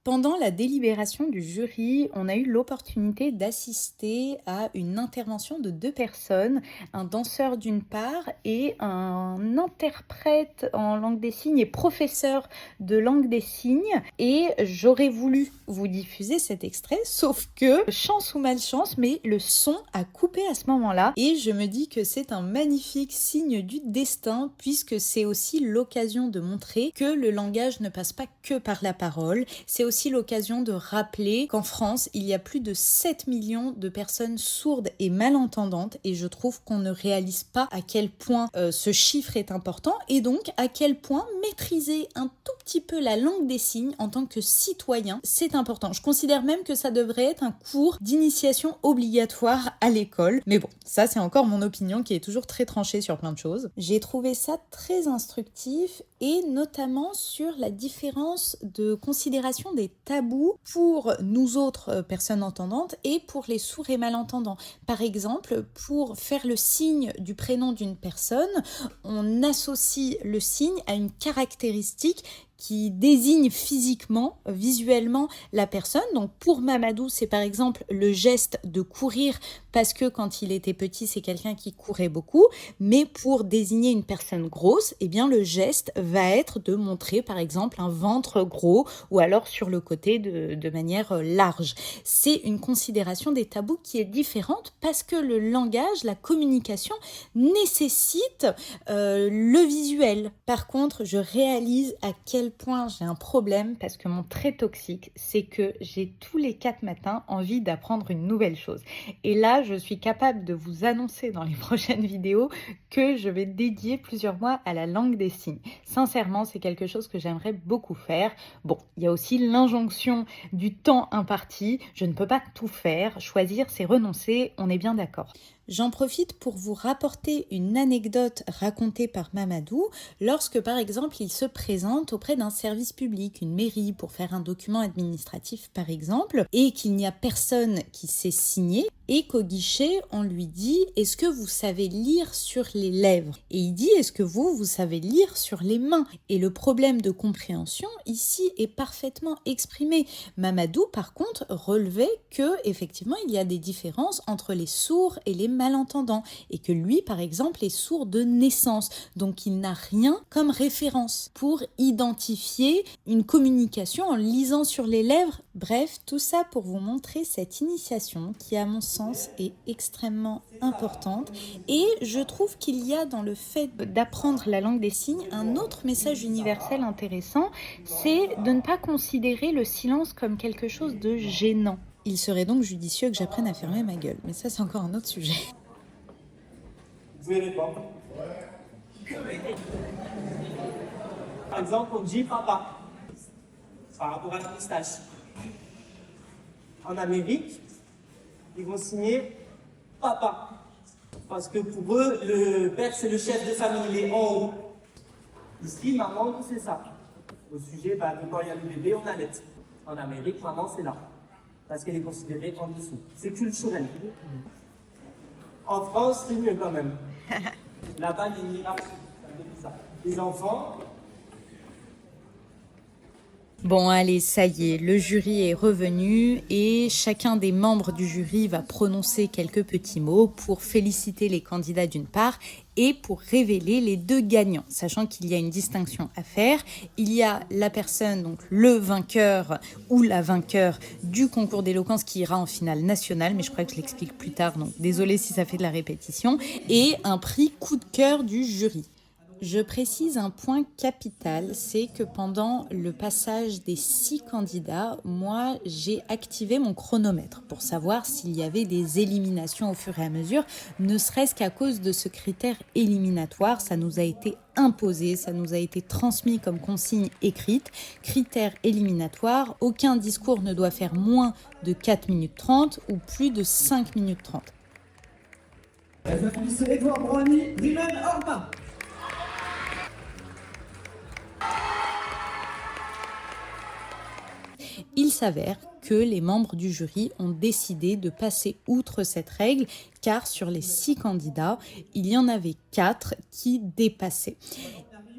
S2: Pendant la délibération du jury, on a eu l'opportunité d'assister à une intervention de deux personnes, un danseur d'une part et un interprète en langue des signes et professeur de langue des signes. Et j'aurais voulu vous diffuser cet extrait, sauf que, chance ou malchance, mais le son a coupé à ce moment-là. Et je me dis que c'est un magnifique signe du destin, puisque c'est aussi l'occasion de montrer que le langage ne passe pas que par la parole, c'est aussi l'occasion de rappeler qu'en France, il y a plus de 7 millions de personnes sourdes et malentendantes et je trouve qu'on ne réalise pas à quel point ce chiffre est important et donc à quel point maîtriser un tout petit peu la langue des signes en tant que citoyen, c'est important. Je considère même que ça devrait être un cours d'initiation obligatoire à l'école. Mais bon, ça c'est encore mon opinion qui est toujours très tranchée sur plein de choses. J'ai trouvé ça très instructif et notamment sur la différence de considération des tabous pour nous autres personnes entendantes et pour les sourds et malentendants. Par exemple, pour faire le signe du prénom d'une personne, on associe le signe à une caractéristique qui désigne physiquement, visuellement la personne. Donc pour Mamadou, c'est par exemple le geste de courir parce que quand il était petit, c'est quelqu'un qui courait beaucoup. Mais pour désigner une personne grosse, eh bien le geste va être de montrer par exemple un ventre gros ou alors sur le côté de manière large. C'est une considération des tabous qui est différente parce que le langage, la communication nécessite le visuel. Par contre, je réalise à quel point j'ai un problème parce que mon trait toxique, c'est que j'ai tous les 4 matins envie d'apprendre une nouvelle chose. Et là, je suis capable de vous annoncer dans les prochaines vidéos que je vais dédier plusieurs mois à la langue des signes. Sincèrement, c'est quelque chose que j'aimerais beaucoup faire. Bon, il y a aussi l'injonction du temps imparti. Je ne peux pas tout faire. Choisir, c'est renoncer. On est bien d'accord. J'en profite pour vous rapporter une anecdote racontée par Mamadou lorsque, par exemple, il se présente auprès d'un service public, une mairie, pour faire un document administratif, par exemple, et qu'il n'y a personne qui s'est signé, et qu'au guichet, on lui dit « Est-ce que vous savez lire sur les lèvres ?» Et il dit « Est-ce que vous savez lire sur les mains ?» Et le problème de compréhension, ici, est parfaitement exprimé. Mamadou, par contre, relevait que, effectivement, il y a des différences entre les sourds et les malentendants, et que lui, par exemple, est sourd de naissance, donc il n'a rien comme référence pour identifier une communication en lisant sur les lèvres. Bref, tout ça pour vous montrer cette initiation qui, à mon sens, est extrêmement importante, et je trouve qu'il y a dans le fait d'apprendre la langue des signes un autre message universel intéressant, c'est de ne pas considérer le silence comme quelque chose de gênant. Il serait donc judicieux que j'apprenne à fermer ma gueule. Mais ça, c'est encore un autre sujet.
S14: Vous pouvez répondre. Par exemple, on dit papa par rapport à la pistache. En Amérique, ils vont signer papa. Parce que pour eux, le père, c'est le chef de famille, il est en haut. Ici, maman, c'est ça. Au sujet, de quand il y a le bébé, on allait. En Amérique, maman, c'est là. Parce qu'elle est considérée en dessous. C'est culturel. En France, c'est mieux quand même. Là-bas, il y a une hiérarchie. Les enfants...
S2: Bon, allez, ça y est, le jury est revenu et chacun des membres du jury va prononcer quelques petits mots pour féliciter les candidats d'une part et pour révéler les 2 gagnants, sachant qu'il y a une distinction à faire. Il y a la personne, donc le vainqueur ou la vainqueur du concours d'éloquence qui ira en finale nationale, mais je crois que je l'explique plus tard, donc désolé si ça fait de la répétition, et un prix coup de cœur du jury. Je précise un point capital, c'est que pendant le passage des 6 candidats, moi j'ai activé mon chronomètre pour savoir s'il y avait des éliminations au fur et à mesure, ne serait-ce qu'à cause de ce critère éliminatoire. Ça nous a été imposé, ça nous a été transmis comme consigne écrite. Critère éliminatoire, aucun discours ne doit faire moins de 4 minutes 30 ou plus de 5 minutes 30. Il s'avère que les membres du jury ont décidé de passer outre cette règle car sur les 6 candidats, il y en avait 4 qui dépassaient.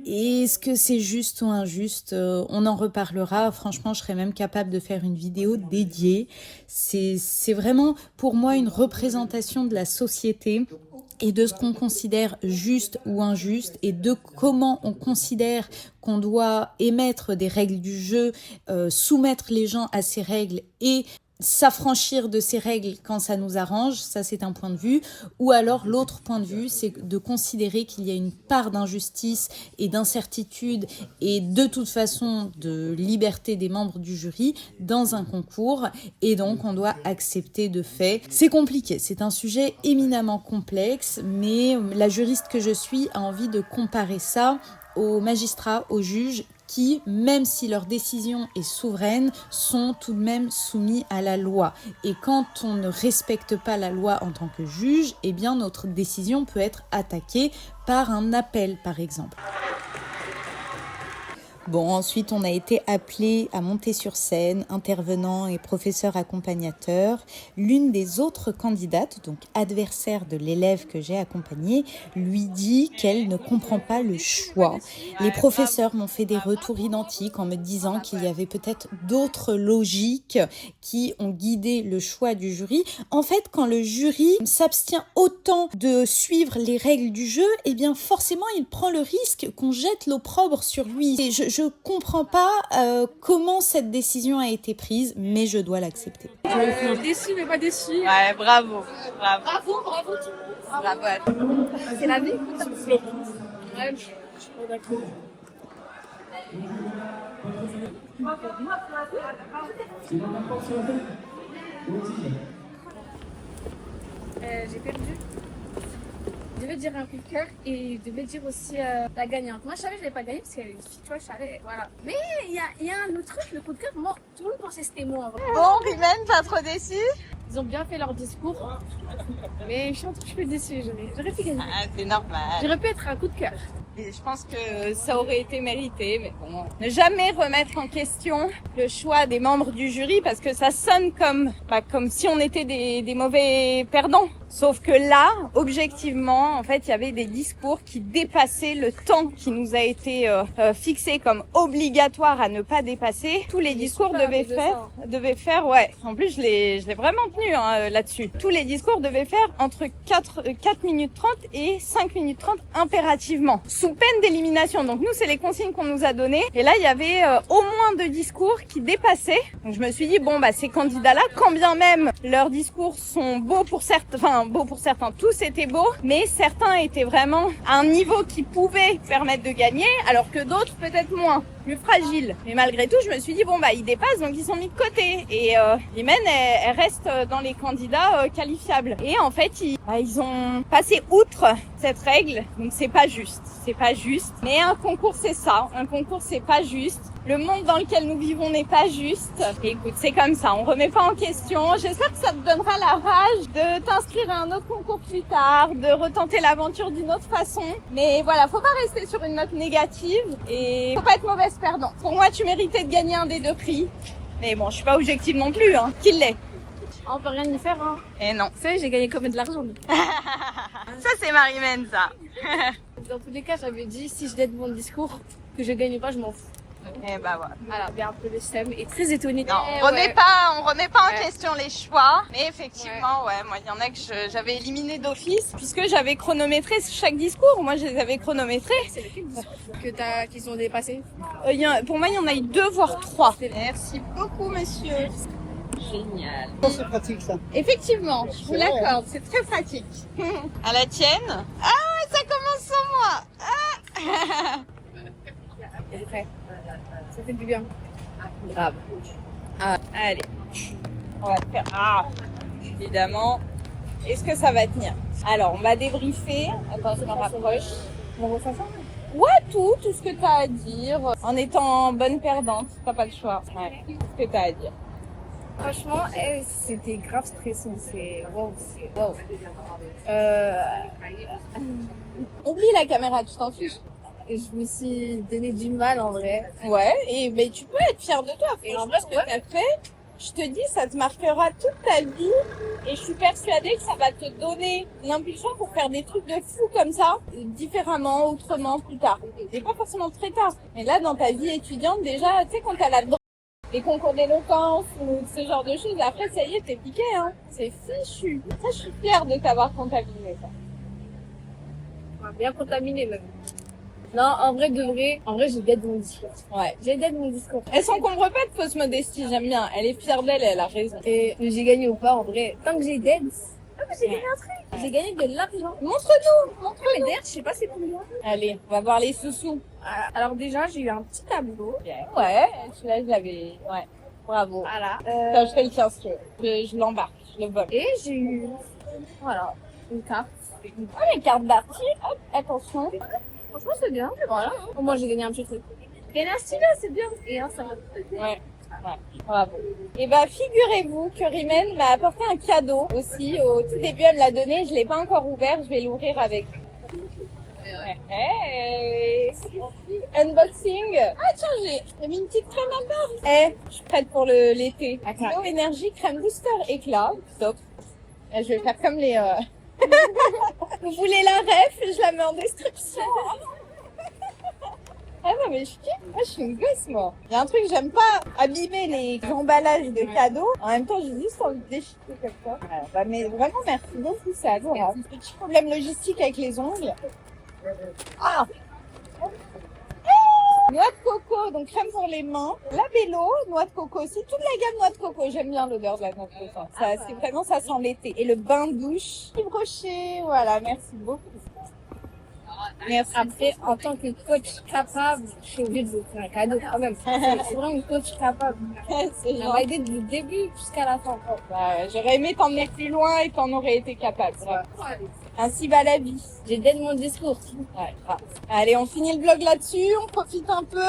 S2: Est-ce que c'est juste ou injuste? On en reparlera. Franchement, je serais même capable de faire une vidéo dédiée. C'est vraiment pour moi une représentation de la société et de ce qu'on considère juste ou injuste et de comment on considère qu'on doit émettre des règles du jeu, soumettre les gens à ces règles et s'affranchir de ces règles quand ça nous arrange, ça c'est un point de vue. Ou alors l'autre point de vue, c'est de considérer qu'il y a une part d'injustice et d'incertitude et de toute façon de liberté des membres du jury dans un concours et donc on doit accepter de fait. C'est compliqué, c'est un sujet éminemment complexe, mais la juriste que je suis a envie de comparer ça aux magistrats, aux juges qui, même si leur décision est souveraine, sont tout de même soumis à la loi. Et quand on ne respecte pas la loi en tant que juge, eh bien notre décision peut être attaquée par un appel, par exemple. Bon, ensuite, on a été appelé à monter sur scène, intervenant et professeur accompagnateur. L'une des autres candidates, donc adversaire de l'élève que j'ai accompagné, lui dit qu'elle ne comprend pas le choix. Les professeurs m'ont fait des retours identiques en me disant qu'il y avait peut-être d'autres logiques qui ont guidé le choix du jury. En fait, quand le jury s'abstient autant de suivre les règles du jeu, eh bien forcément, il prend le risque qu'on jette l'opprobre sur lui. Et je comprends pas comment cette décision a été prise, mais je dois l'accepter.
S10: Déçu mais pas déçu.
S5: Ouais, bravo. Bravo.
S10: Bravo, bravo tout le monde.
S5: Bravo à toi.
S10: C'est la vie. Ouais, je suis pas d'accord. J'ai perdu. Je devais dire un coup de cœur et je devais dire aussi la gagnante. Moi, je savais que je l'ai pas gagnée parce qu'elle est une fille, tu vois, je savais, voilà. Mais il y a un autre truc, le coup de cœur, moi, tout le monde pensait que c'était moi. En vrai.
S5: Bon, Rimène, pas trop déçu?
S10: Ils ont bien fait leur discours, mais je suis un tout petit peu déçue. J'aurais pu gagner.
S5: Ah, c'est normal.
S10: J'aurais pu être un coup de cœur.
S5: Et je pense que ça aurait été mérité, mais bon. Ne jamais remettre en question le choix des membres du jury parce que ça sonne comme si on était des mauvais perdants. Sauf que là, objectivement, en fait, il y avait des discours qui dépassaient le temps qui nous a été fixé comme obligatoire à ne pas dépasser. Tous les discours devaient faire, ouais. En plus, je l'ai vraiment tenu là-dessus. Tous les discours devaient faire entre 4 minutes 30 et 5 minutes 30 impérativement, sous peine d'élimination. Donc nous, c'est les consignes qu'on nous a données. Et là, il y avait au moins 2 discours qui dépassaient. Donc je me suis dit, bon, bah ces candidats-là, quand bien même leurs discours sont beaux pour certains, tous étaient beaux, mais certains étaient vraiment à un niveau qui pouvait permettre de gagner, alors que d'autres peut-être moins, plus fragiles. Mais malgré tout, je me suis dit, bon, bah ils dépassent, donc ils sont mis de côté. Et Imen, elle reste dans les candidats qualifiables. Et en fait, ils ont passé outre cette règle, donc c'est pas juste. C'est pas juste. Mais un concours, c'est ça. Un concours, c'est pas juste. Le monde dans lequel nous vivons n'est pas juste. Et écoute, c'est comme ça, on remet pas en question. J'espère que ça te donnera la rage de t'inscrire à un autre concours plus tard, de retenter l'aventure d'une autre façon. Mais voilà, faut pas rester sur une note négative et faut pas être mauvaise perdante. Pour moi, tu méritais de gagner un des 2 prix. Mais bon, je suis pas objective non plus, hein. Qu'il l'est.
S10: On peut rien y faire, hein.
S5: Et non.
S10: Tu sais, j'ai gagné combien de l'argent.
S5: Ça, c'est Marie-Mène, ça.
S10: Dans tous les cas, j'avais dit, si je donne mon discours, que je gagne pas, je m'en fous.
S5: Et bah voilà.
S10: Voilà, bien un peu le système et très étonnée.
S5: Non, on remet pas en question les choix, mais effectivement, ouais, moi il y en a que j'avais éliminé d'office puisque j'avais chronométré chaque discours. Moi, je les avais chronométrés.
S10: C'est lequel qui sont dépassés?
S5: Pour moi, il y en a eu 2 voire 3. Merci beaucoup, monsieur. Génial.
S15: C'est pratique ça.
S5: Effectivement, je vous l'accorde, c'est très pratique. À la tienne? Ah ouais, ça commence sans moi. Ah.
S10: C'est vrai. Ça fait du bien.
S5: Grave. Ah, allez, on va faire. Ah, évidemment. Est-ce que ça va tenir? Alors, on va débriefer. Attends, je me rapproche.
S10: On refait ça?
S5: Ouais, tout ce que t'as à dire. En étant bonne perdante, t'as pas le choix. Ouais, ce que t'as à dire.
S10: Franchement, c'était grave stressant. C'est wow.
S5: Oublie la caméra, tu t'en fiches.
S10: Et je me suis donné du mal en vrai.
S5: Ouais, et mais tu peux être fière de toi. Franchement, ce que t'as fait, je te dis, ça te marquera toute ta vie. Et je suis persuadée que ça va te donner l'impulsion pour faire des trucs de fou comme ça, différemment, autrement, plus tard. Et pas forcément très tard. Mais là, dans ta vie étudiante, déjà, tu sais, quand t'as les concours d'éloquence ou ce genre de choses, après, ça y est, t'es piqué, hein. C'est fichu. Ça, je suis fière de t'avoir contaminé, ça.
S10: Bien contaminé, même. Non, en vrai, j'ai dead mon discours.
S5: Ouais.
S10: J'ai dead mon discours.
S5: Elle s'encombre pas de fausse modestie, j'aime bien. Elle est fière d'elle, elle a raison.
S10: Et j'ai gagné ou pas, en vrai. Tant que j'ai dead, j'ai gagné un truc. J'ai gagné de l'argent.
S5: Montre-nous.
S10: Mais d'ailleurs, je sais pas c'est combien.
S5: Allez, on va voir les sous-sous.
S10: Alors déjà, j'ai eu un petit tableau.
S5: Ouais, celui-là, je l'avais. Ouais. Bravo.
S10: Voilà.
S5: Ça, je fais le 15, je l'embarque, je le vole.
S10: Et j'ai eu, voilà, une carte.
S5: Oh, les cartes d'artiste, hop, attention.
S10: Franchement, c'est bien. Voilà. Au moins, j'ai gagné un petit truc.
S5: c'est bien. Et ça va. Ouais. Bravo. Et bah figurez-vous que Rimène m'a apporté un cadeau aussi. Au tout début, elle me l'a donné. Je l'ai pas encore ouvert. Je vais l'ouvrir avec. Hey. Unboxing. Ah tiens, j'ai mis une petite crème à barbe. Je suis prête pour l'été. Glow Energy crème booster éclat. Top. Je vais faire comme les... Vous voulez la ref? Je la mets en description. Ah non mais je kiffe, moi je suis une gosse moi. Il y a un truc, j'aime pas abîmer les emballages de cadeaux. En même temps j'ai juste envie de déchiqueter comme ça. Bah, mais vraiment merci beaucoup, c'est adorable. Petit problème logistique avec les ongles. Ah, noix de coco, donc crème pour les mains. Labello, noix de coco aussi. Toute la gamme noix de coco, j'aime bien l'odeur de la noix de coco. Ça, c'est vraiment, ça sent l'été. Et le bain de douche. Yves Rocher, voilà, merci beaucoup. Merci.
S10: Après, en tant que coach capable, je suis obligée de vous faire un cadeau quand même. C'est vraiment une coach capable. Elle m'a aidé du début jusqu'à la fin.
S5: Bah, j'aurais aimé t'emmener plus loin et t'en aurais été capable. Ainsi va la vie.
S10: J'ai donné mon discours.
S5: Ouais. Ah. Allez, on finit le vlog là-dessus, on profite un peu.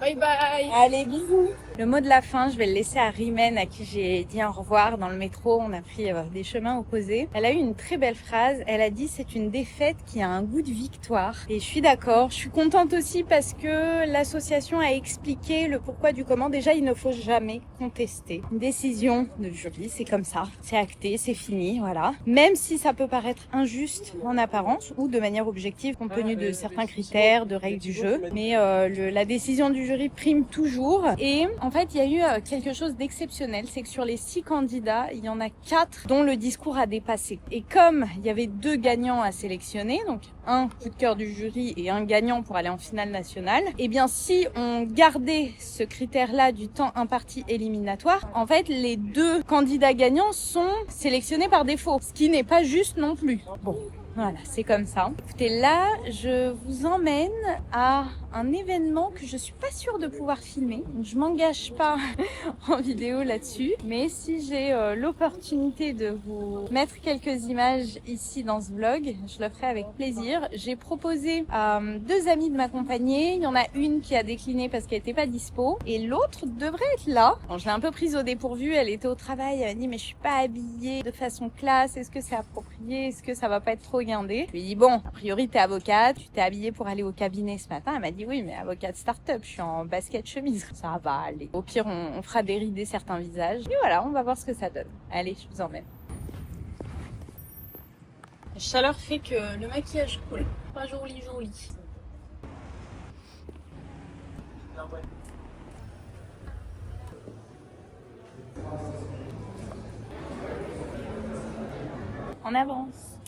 S10: Bye bye.
S5: Allez, bisous. Le mot de la fin, je vais le laisser à Rimène, à qui j'ai dit au revoir dans le métro. On a pris des chemins opposés. Elle a eu une très belle phrase. Elle a dit « C'est une défaite qui a un goût de victoire ». Et je suis d'accord. Je suis contente aussi parce que l'association a expliqué le pourquoi du comment. Déjà, il ne faut jamais contester une décision de jury. C'est comme ça. C'est acté, c'est fini, voilà. Même si ça peut paraître injuste en apparence ou de manière objective compte tenu de certains critères, de règles du jeu. Mais la décision du jury prime toujours. Et en fait, il y a eu quelque chose d'exceptionnel. C'est que sur les 6 candidats, il y en a 4 dont le discours a dépassé. Et comme il y avait 2 gagnants à sélectionner, donc un coup de cœur du jury et un gagnant pour aller en finale nationale, et bien si on gardait ce critère-là du temps imparti éliminatoire, en fait, les 2 candidats gagnants sont sélectionnés par défaut, ce qui n'est pas juste non plus. Bon. Voilà, c'est comme ça. Écoutez, là, je vous emmène à un événement que je suis pas sûre de pouvoir filmer. Donc, je m'engage pas en vidéo là-dessus. Mais si j'ai l'opportunité de vous mettre quelques images ici dans ce vlog, je le ferai avec plaisir. J'ai proposé à 2 amies de m'accompagner. Il y en a une qui a décliné parce qu'elle était pas dispo. Et l'autre devrait être là. Bon, je l'ai un peu prise au dépourvu. Elle était au travail. Elle m'a dit, mais je suis pas habillée de façon classe. Est-ce que c'est approprié? Est-ce que ça va pas être trop guindé? Je lui ai dit, bon, a priori, t'es avocate, tu t'es habillée pour aller au cabinet ce matin. Elle m'a dit, oui, mais avocate start-up, je suis en basket chemise. Ça va aller. Au pire, on fera dérider certains visages. Et voilà, on va voir ce que ça donne. Allez, je vous emmène. La chaleur fait que le maquillage coule. Pas joli, joli. On avance.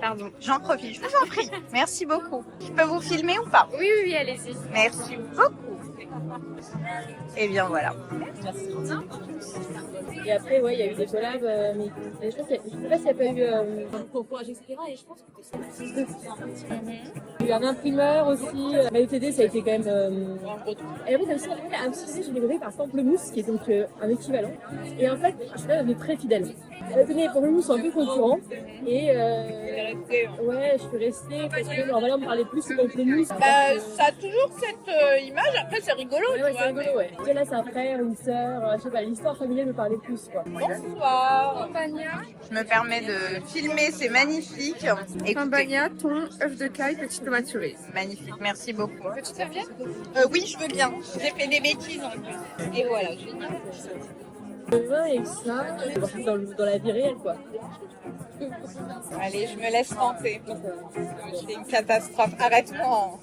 S5: Pardon, j'en profite, je vous en prie. Merci beaucoup. Je peux vous filmer ou pas?
S10: Oui, oui, allez-y.
S5: Merci beaucoup. Et bien voilà. Merci.
S10: Et après, ouais, il y a eu des collabs, mais je pense qu'il y a, je sais pas s'il n'y a pas eu un concourage, etc. Et je pense que c'est il y a eu un imprimeur aussi. MayoTD, ça a été quand même. Et après, aussi un petit je l'ai développé par Pamplemousse, qui est donc un équivalent. Et en fait, je suis là, on est très fidèles. Pamplemousse sont un peu concurrents. Et ouais, je suis restée parce que voilà, on me parlait plus de Pamplemousse.
S5: Bah, ça a toujours cette image. Après, c'est rigolo.
S10: Ouais, c'est rigolo, ouais. Tu sais, là, c'est un frère, une sœur, je sais pas, l'histoire familiale me parlait plus, quoi.
S5: Bonsoir. Je me permets de filmer, c'est magnifique.
S15: Campagna, thon, œuf de caille, petite tomate cerise.
S5: Magnifique, merci beaucoup.
S15: Peux-tu servir?
S5: Oui, je veux bien. J'ai fait des bêtises en plus. Et voilà, génial.
S10: Le vin et ça, dans la vie réelle, quoi.
S5: Allez, je me laisse tenter. C'est une catastrophe. Arrête-moi.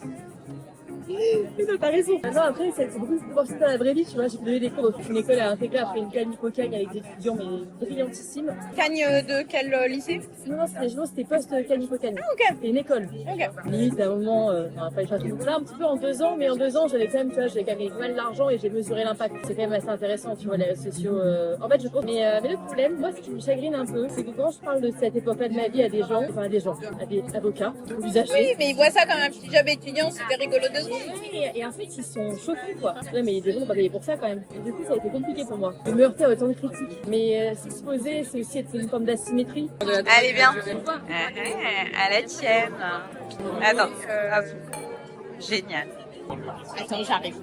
S16: T'as raison. Non, après, c'est beaucoup plus profiter dans la vraie vie, tu vois. J'ai donné des cours dans une école à intégrée après une canne hypocagne avec des étudiants, mais brillantissimes.
S5: Cagne de quel lycée?
S16: Non, c'était post-canne hypocagne.
S5: Ah, ok.
S16: C'était une école.
S5: Ok.
S16: Limite, à un moment, fallait faire tout là un petit peu en 2 ans, mais en 2 ans, j'avais quand même, tu vois, j'avais gagné pas mal d'argent et j'ai mesuré l'impact. C'est quand même assez intéressant, tu vois, les réseaux sociaux. En fait, je pense. Mais le problème, moi, ce qui me chagrine un peu, c'est que quand je parle de cette époque-là de ma vie à des gens, à des avocats, usagers.
S5: Oui, mais ils voient ça comme un petit job étudiant, c'était rigolo 2 secondes.
S16: Et en fait, ils sont choqués, quoi. Ouais, mais des gens n'ont pas payé pour ça, quand même. Et du coup, ça a été compliqué pour moi. De me heurter à autant de critiques. Mais s'exposer, c'est aussi être une forme d'asymétrie.
S5: Allez, bien. À la tienne. Attends, à vous. Génial. Attends, j'arrive.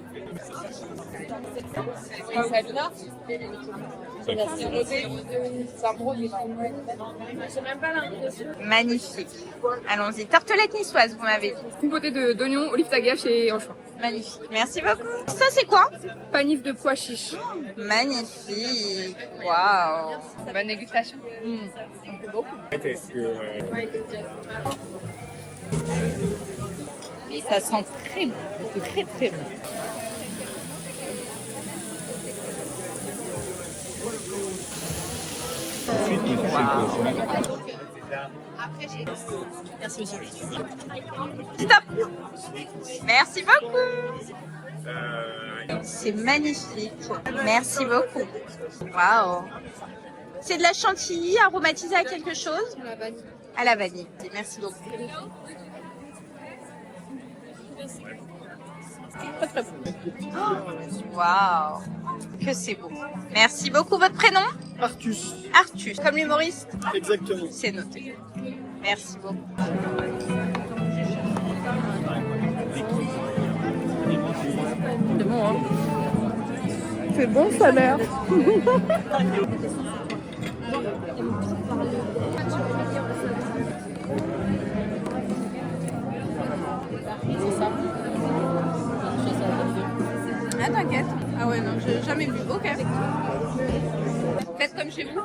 S5: Magnifique. Allons-y. Tartelette niçoise, vous m'avez dit.
S15: Compotée d'oignons, olives tagache et anchois.
S5: Magnifique. Merci beaucoup. Ça, c'est quoi?
S15: Panif de pois chiches.
S5: Magnifique. Waouh.
S15: Bonne dégustation.
S5: Ça sent très bon. Très, très bon.
S16: Merci, monsieur.
S5: Stop. Merci beaucoup. C'est magnifique. Merci beaucoup. Waouh. C'est de la chantilly aromatisée à quelque chose? À la vanille. Merci beaucoup. Très très bon. Waouh. Que c'est beau. Merci beaucoup. Votre prénom?
S17: Artus.
S5: Artus. Comme l'humoriste?
S17: Exactement.
S5: C'est noté. Merci beaucoup.
S15: C'est bon, hein? C'est bon, ça a l'air.
S2: C'est ça. Ah, t'inquiète. Ah ouais, non, j'ai jamais vu. Ok. Faites comme chez vous.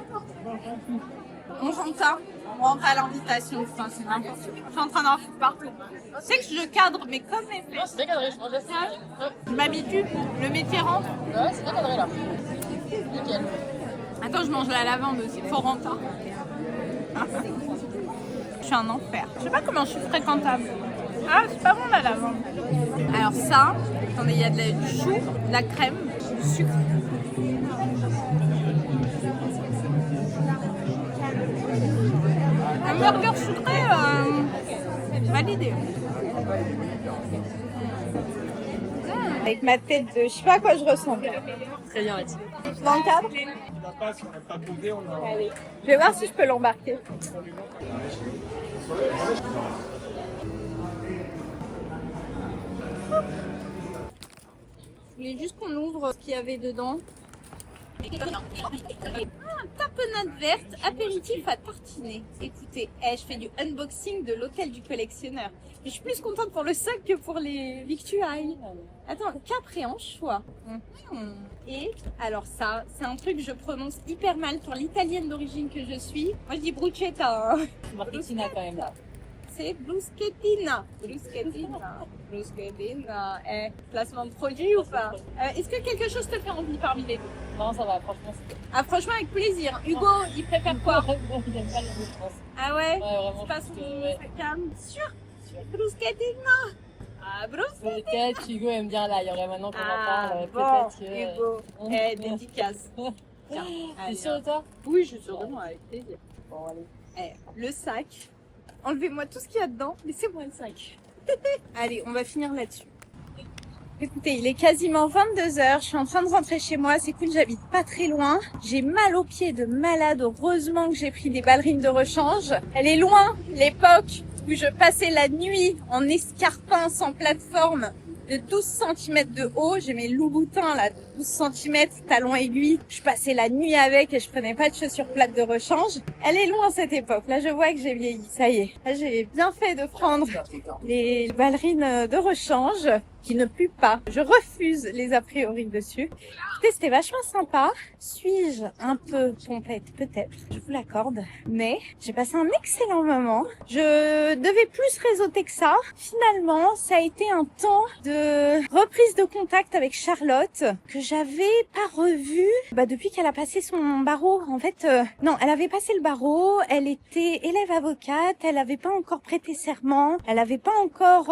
S2: On chante ça. On rentre à l'invitation. Enfin, c'est n'importe quoi. Je suis en train d'en foutre partout. Tu sais que je cadre, mais comme mes fesses.
S16: Non, c'est bien cadré, je mangeais ça.
S2: Je m'habitue. Le métier rentre.
S16: Ouais, c'est bien cadré là. Nickel.
S2: Attends, je mange la lavande aussi. Florentin. Je suis un enfer. Je sais pas comment je suis fréquentable. Ah, c'est pas bon la lavande. Alors ça, attendez, il y a du chou, de la crème, du sucre. Un burger sucré, validé.
S5: Avec ma tête de... Je sais pas à quoi je ressemble.
S16: Très bien, Mathilde.
S5: Dans le cadre? Allez. Je vais voir si je peux l'embarquer. Je voulais juste qu'on ouvre ce qu'il y avait dedans. Tapenade verte, apéritif à tartiner. Écoutez, je fais du unboxing de l'hôtel du collectionneur. Mais je suis plus contente pour le sac que pour les victuailles. Attends, capre et anchois. Et alors ça, c'est un truc que je prononce hyper mal pour l'italienne d'origine que je suis. Moi je dis bruschetta.
S16: Martina quand même là.
S5: C'est bruschettina. Bruschettina. Bruschettina. Placement de produit ou pas? Est-ce que quelque chose te fait envie parmi les deux?
S16: Non, ça va, franchement.
S5: Ah, franchement, avec plaisir. Hugo, il préfère quoi?
S16: Il aime pas les deux, je pense.
S5: Ah ouais?
S16: Ouais, vraiment.
S5: C'est pas son calme. Sûr? Bruschettina. Ah, bruschettina.
S16: Peut-être Hugo aime bien là, il y aurait maintenant qu'on en parle.
S5: Bon,
S16: Peut-être que...
S5: Hugo. Dédicace. Tiens,
S16: T'es sûre de toi?
S5: Oui, je suis sûre de moi, avec plaisir. Bon, allez. Le sac. Enlevez-moi tout ce qu'il y a dedans. Laissez-moi le sac. Allez, on va finir là-dessus. Écoutez, il est quasiment 22h. Je suis en train de rentrer chez moi. C'est cool, j'habite pas très loin. J'ai mal aux pieds de malade. Heureusement que j'ai pris des ballerines de rechange. Elle est loin, l'époque où je passais la nuit en escarpin sans plateforme de 12 cm de haut. J'ai mes loups-boutins là 12 cm, talon aiguille. Je passais la nuit avec et je prenais pas de chaussures plates de rechange. Elle est loin cette époque. Là, je vois que j'ai vieilli. Ça y est. Là, j'ai bien fait de prendre les ballerines de rechange qui ne puent pas. Je refuse les a priori dessus. Écoutez, c'était vachement sympa. Suis-je un peu pompette? Peut-être. Je vous l'accorde. Mais j'ai passé un excellent moment. Je devais plus réseauter que ça. Finalement, ça a été un temps de reprise de contact avec Charlotte que j'avais pas revu depuis qu'elle a passé son barreau. En fait, non, elle avait passé le barreau. Elle était élève avocate. Elle avait pas encore prêté serment. Elle avait pas encore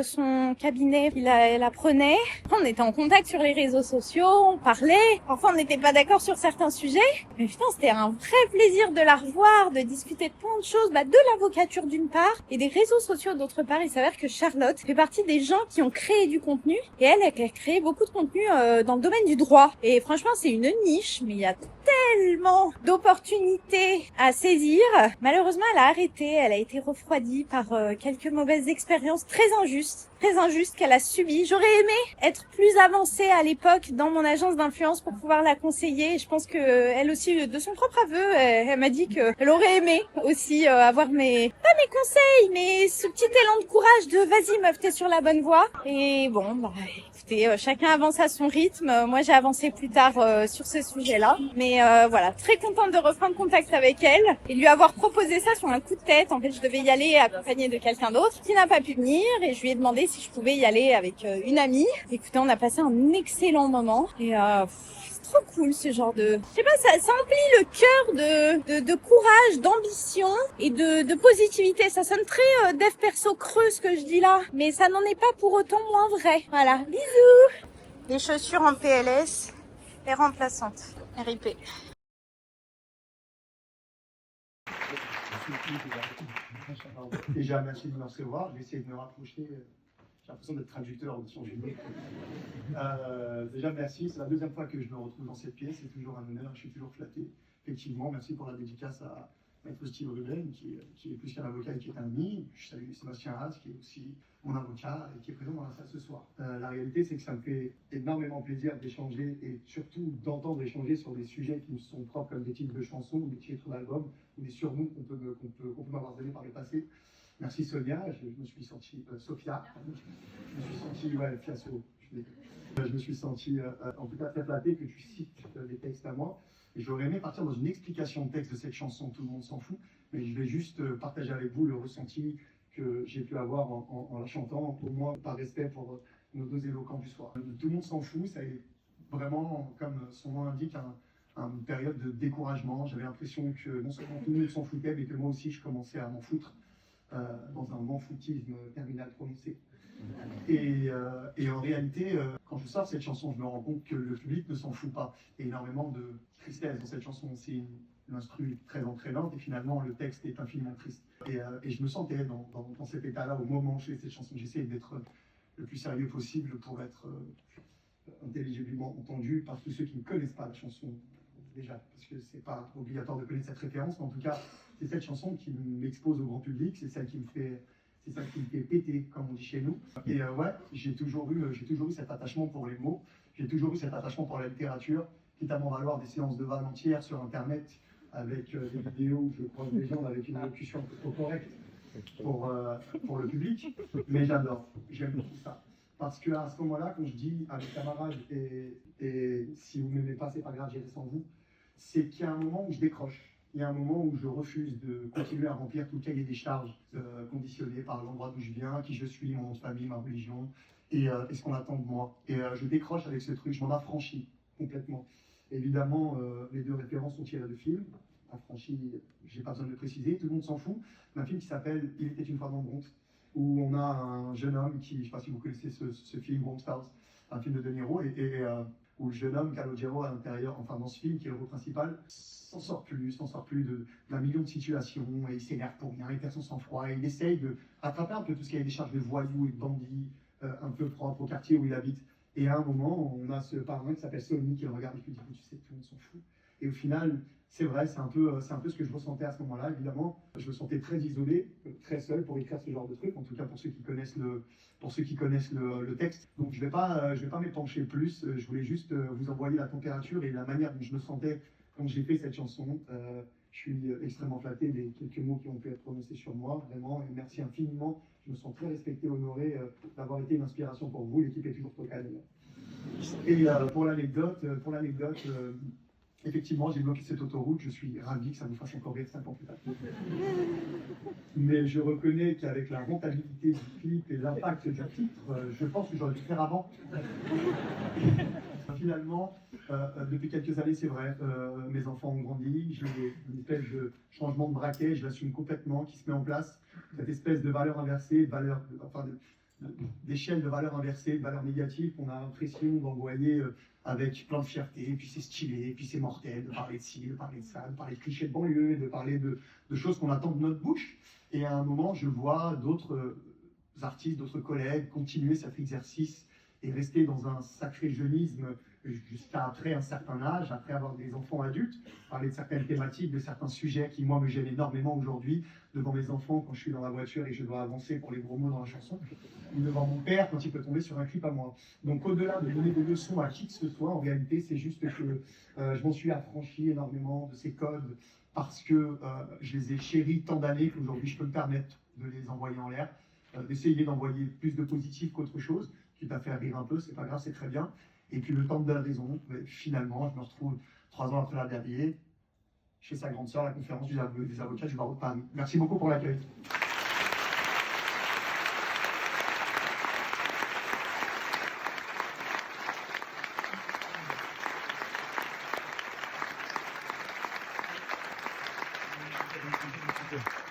S5: son cabinet. Elle apprenait. On était en contact sur les réseaux sociaux. On parlait. Parfois, on n'était pas d'accord sur certains sujets. Mais putain, c'était un vrai plaisir de la revoir, de discuter de plein de choses, de l'avocature d'une part et des réseaux sociaux d'autre part. Il s'avère que Charlotte fait partie des gens qui ont créé du contenu et elle a créé beaucoup de contenu dans le domaine du droit. Et franchement, c'est une niche, mais il y a tellement d'opportunités à saisir. Malheureusement, elle a arrêté. Elle a été refroidie par quelques mauvaises expériences très injustes qu'elle a subies. J'aurais aimé être plus avancée à l'époque dans mon agence d'influence pour pouvoir la conseiller. Et je pense que elle aussi, de son propre aveu, elle m'a dit qu'elle aurait aimé aussi avoir pas mes conseils, mais ce petit élan de courage de vas-y meuf, t'es sur la bonne voie. Et bon, écoutez, chacun avance à son rythme. Moi, j'ai avancé plus tard sur ce sujet-là. Mais voilà, très contente de reprendre contact avec elle et lui avoir proposé ça sur un coup de tête. En fait, je devais y aller accompagnée de quelqu'un d'autre qui n'a pas pu venir et je lui ai demandé si je pouvais y aller avec une amie. Écoutez, on a passé un excellent moment et c'est trop cool ce genre de... Je sais pas, ça emplit le cœur de courage, d'ambition et de positivité. Ça sonne très dev perso creux ce que je dis là, mais ça n'en est pas pour autant moins vrai. Voilà, bisous. Les chaussures en PLS, les remplaçantes. RIP.
S17: Déjà, merci de me recevoir. Je vais essayer de me rapprocher. J'ai l'impression d'être traducteur de son jury. Déjà, merci. C'est la deuxième fois que je me retrouve dans cette pièce. C'est toujours un honneur. Je suis toujours flatté. Effectivement, merci pour la dédicace à Maître Steve Ruben, qui est plus qu'un avocat et qui est un ami. Je salue Sébastien Haas, qui est aussi mon avocat et qui est présent dans la salle ce soir. La réalité, c'est que ça me fait énormément plaisir d'échanger et surtout d'entendre échanger sur des sujets qui me sont propres, comme des titres de chansons ou des titres d'albums ou des surnoms qu'on peut m'avoir donnés par le passé. Merci Sonia, je me suis senti Sophia, je me suis senti Fiasso. Je me suis senti en tout cas très flatté que tu cites des textes à moi. Et j'aurais aimé partir dans une explication de texte de cette chanson, tout le monde s'en fout, mais je vais juste partager avec vous le ressenti que j'ai pu avoir en la chantant, au moins par respect pour nos deux éloquents du soir. Tout le monde s'en fout, ça est vraiment, comme son nom l'indique, une période de découragement. J'avais l'impression que non seulement tout le monde s'en foutait, mais que moi aussi je commençais à m'en foutre. Dans un m'en-foutisme terminal prononcé. Et en réalité, quand je sors cette chanson, je me rends compte que le public ne s'en fout pas. Il y a énormément de tristesse dans cette chanson. C'est une instru très entraînante et finalement le texte est infiniment triste. Et je me sentais dans cet état-là au moment où je fais cette chanson. J'essaie d'être le plus sérieux possible pour être intelligiblement entendu par tous ceux qui ne connaissent pas la chanson déjà, parce que c'est pas obligatoire de connaître cette référence, mais en tout cas, c'est cette chanson qui m'expose au grand public, c'est celle qui me fait péter, comme on dit chez nous. Et j'ai toujours eu cet attachement pour les mots, j'ai toujours eu cet attachement pour la littérature, quitte à m'en valoir des séances de vannes entières sur Internet, avec des vidéos où je croise des gens avec une élocution un peu trop correcte pour le public, mais j'adore, j'aime beaucoup ça. Parce qu'à ce moment-là, quand je dis à mes camarades, et si vous ne m'aimez pas, c'est pas grave, j'irai sans vous, c'est qu'il y a un moment où je décroche. Il y a un moment où je refuse de continuer à remplir tout le cahier des charges conditionné par l'endroit d'où je viens, qui je suis, mon nom de famille, ma religion, et ce qu'on attend de moi. Et je décroche avec ce truc, je m'en affranchis complètement. Évidemment, les deux références sont tirées de films. Affranchi, j'ai pas besoin de le préciser, tout le monde s'en fout. Un film qui s'appelle Il était une fois dans Bronx, où on a un jeune homme qui, je ne sais pas si vous connaissez ce film, Bronx Tales, un film de De Niro, où le jeune homme, Calogero, à l'intérieur, enfin dans ce film, qui est le rôle principal, s'en sort plus d'un million de situations, et il s'énerve pour rien, il perd son sang-froid, et il essaye de rattraper un peu tout ce qui a des charges de voyous et de bandits, un peu propres au quartier où il habite. Et à un moment, on a ce parrain qui s'appelle Sonny qui le regarde et qui lui dit, tu sais, tout le monde s'en fout. Et au final, c'est vrai, c'est un peu ce que je ressentais à ce moment-là, évidemment. Je me sentais très isolé, très seul pour écrire ce genre de truc, en tout cas pour ceux qui connaissent le texte. Donc je vais pas m'épancher plus, je voulais juste vous envoyer la température et la manière dont je me sentais quand j'ai fait cette chanson. Je suis extrêmement flatté des quelques mots qui ont pu être prononcés sur moi, vraiment, et merci infiniment. Je me sens très respecté, honoré d'avoir été une inspiration pour vous. L'équipe est toujours totale. Et pour l'anecdote, effectivement, j'ai bloqué cette autoroute. Je suis ravi que ça vous fasse encore rire 5 ans plus tard. Mais je reconnais qu'avec la rentabilité du clip et l'impact du titre, je pense que j'aurais dû faire avant. Finalement, depuis quelques années, c'est vrai, mes enfants ont grandi, j'ai une espèce de changement de braquet, je l'assume complètement, qui se met en place, cette espèce de valeur inversée, d'échelle de valeur inversée, de valeur négative qu'on a l'impression d'envoyer avec plein de fierté, et puis c'est stylé, et puis c'est mortel de parler de ci, de parler de ça, de parler de clichés de banlieue, de parler de choses qu'on attend de notre bouche. Et à un moment, je vois d'autres artistes, d'autres collègues continuer cet exercice et rester dans un sacré jeunisme jusqu'à après un certain âge, après avoir des enfants adultes, parler de certaines thématiques, de certains sujets qui, moi, me gênent énormément aujourd'hui, devant mes enfants quand je suis dans la voiture et je dois avancer pour les gros mots dans la chanson, ou devant mon père quand il peut tomber sur un clip à moi. Donc au-delà de donner des leçons à qui que ce soit, en réalité, c'est juste que je m'en suis affranchi énormément de ces codes parce que je les ai chéris tant d'années qu'aujourd'hui je peux me permettre de les envoyer en l'air, d'essayer d'envoyer plus de positif qu'autre chose, qui t'a fait rire un peu, c'est pas grave, c'est très bien. Et puis le temps me donne raison, mais finalement, je me retrouve 3 ans après la dernière, chez sa grande sœur, à la conférence des avocats du barreau de Paris. Merci beaucoup pour l'accueil.
S7: Thank you.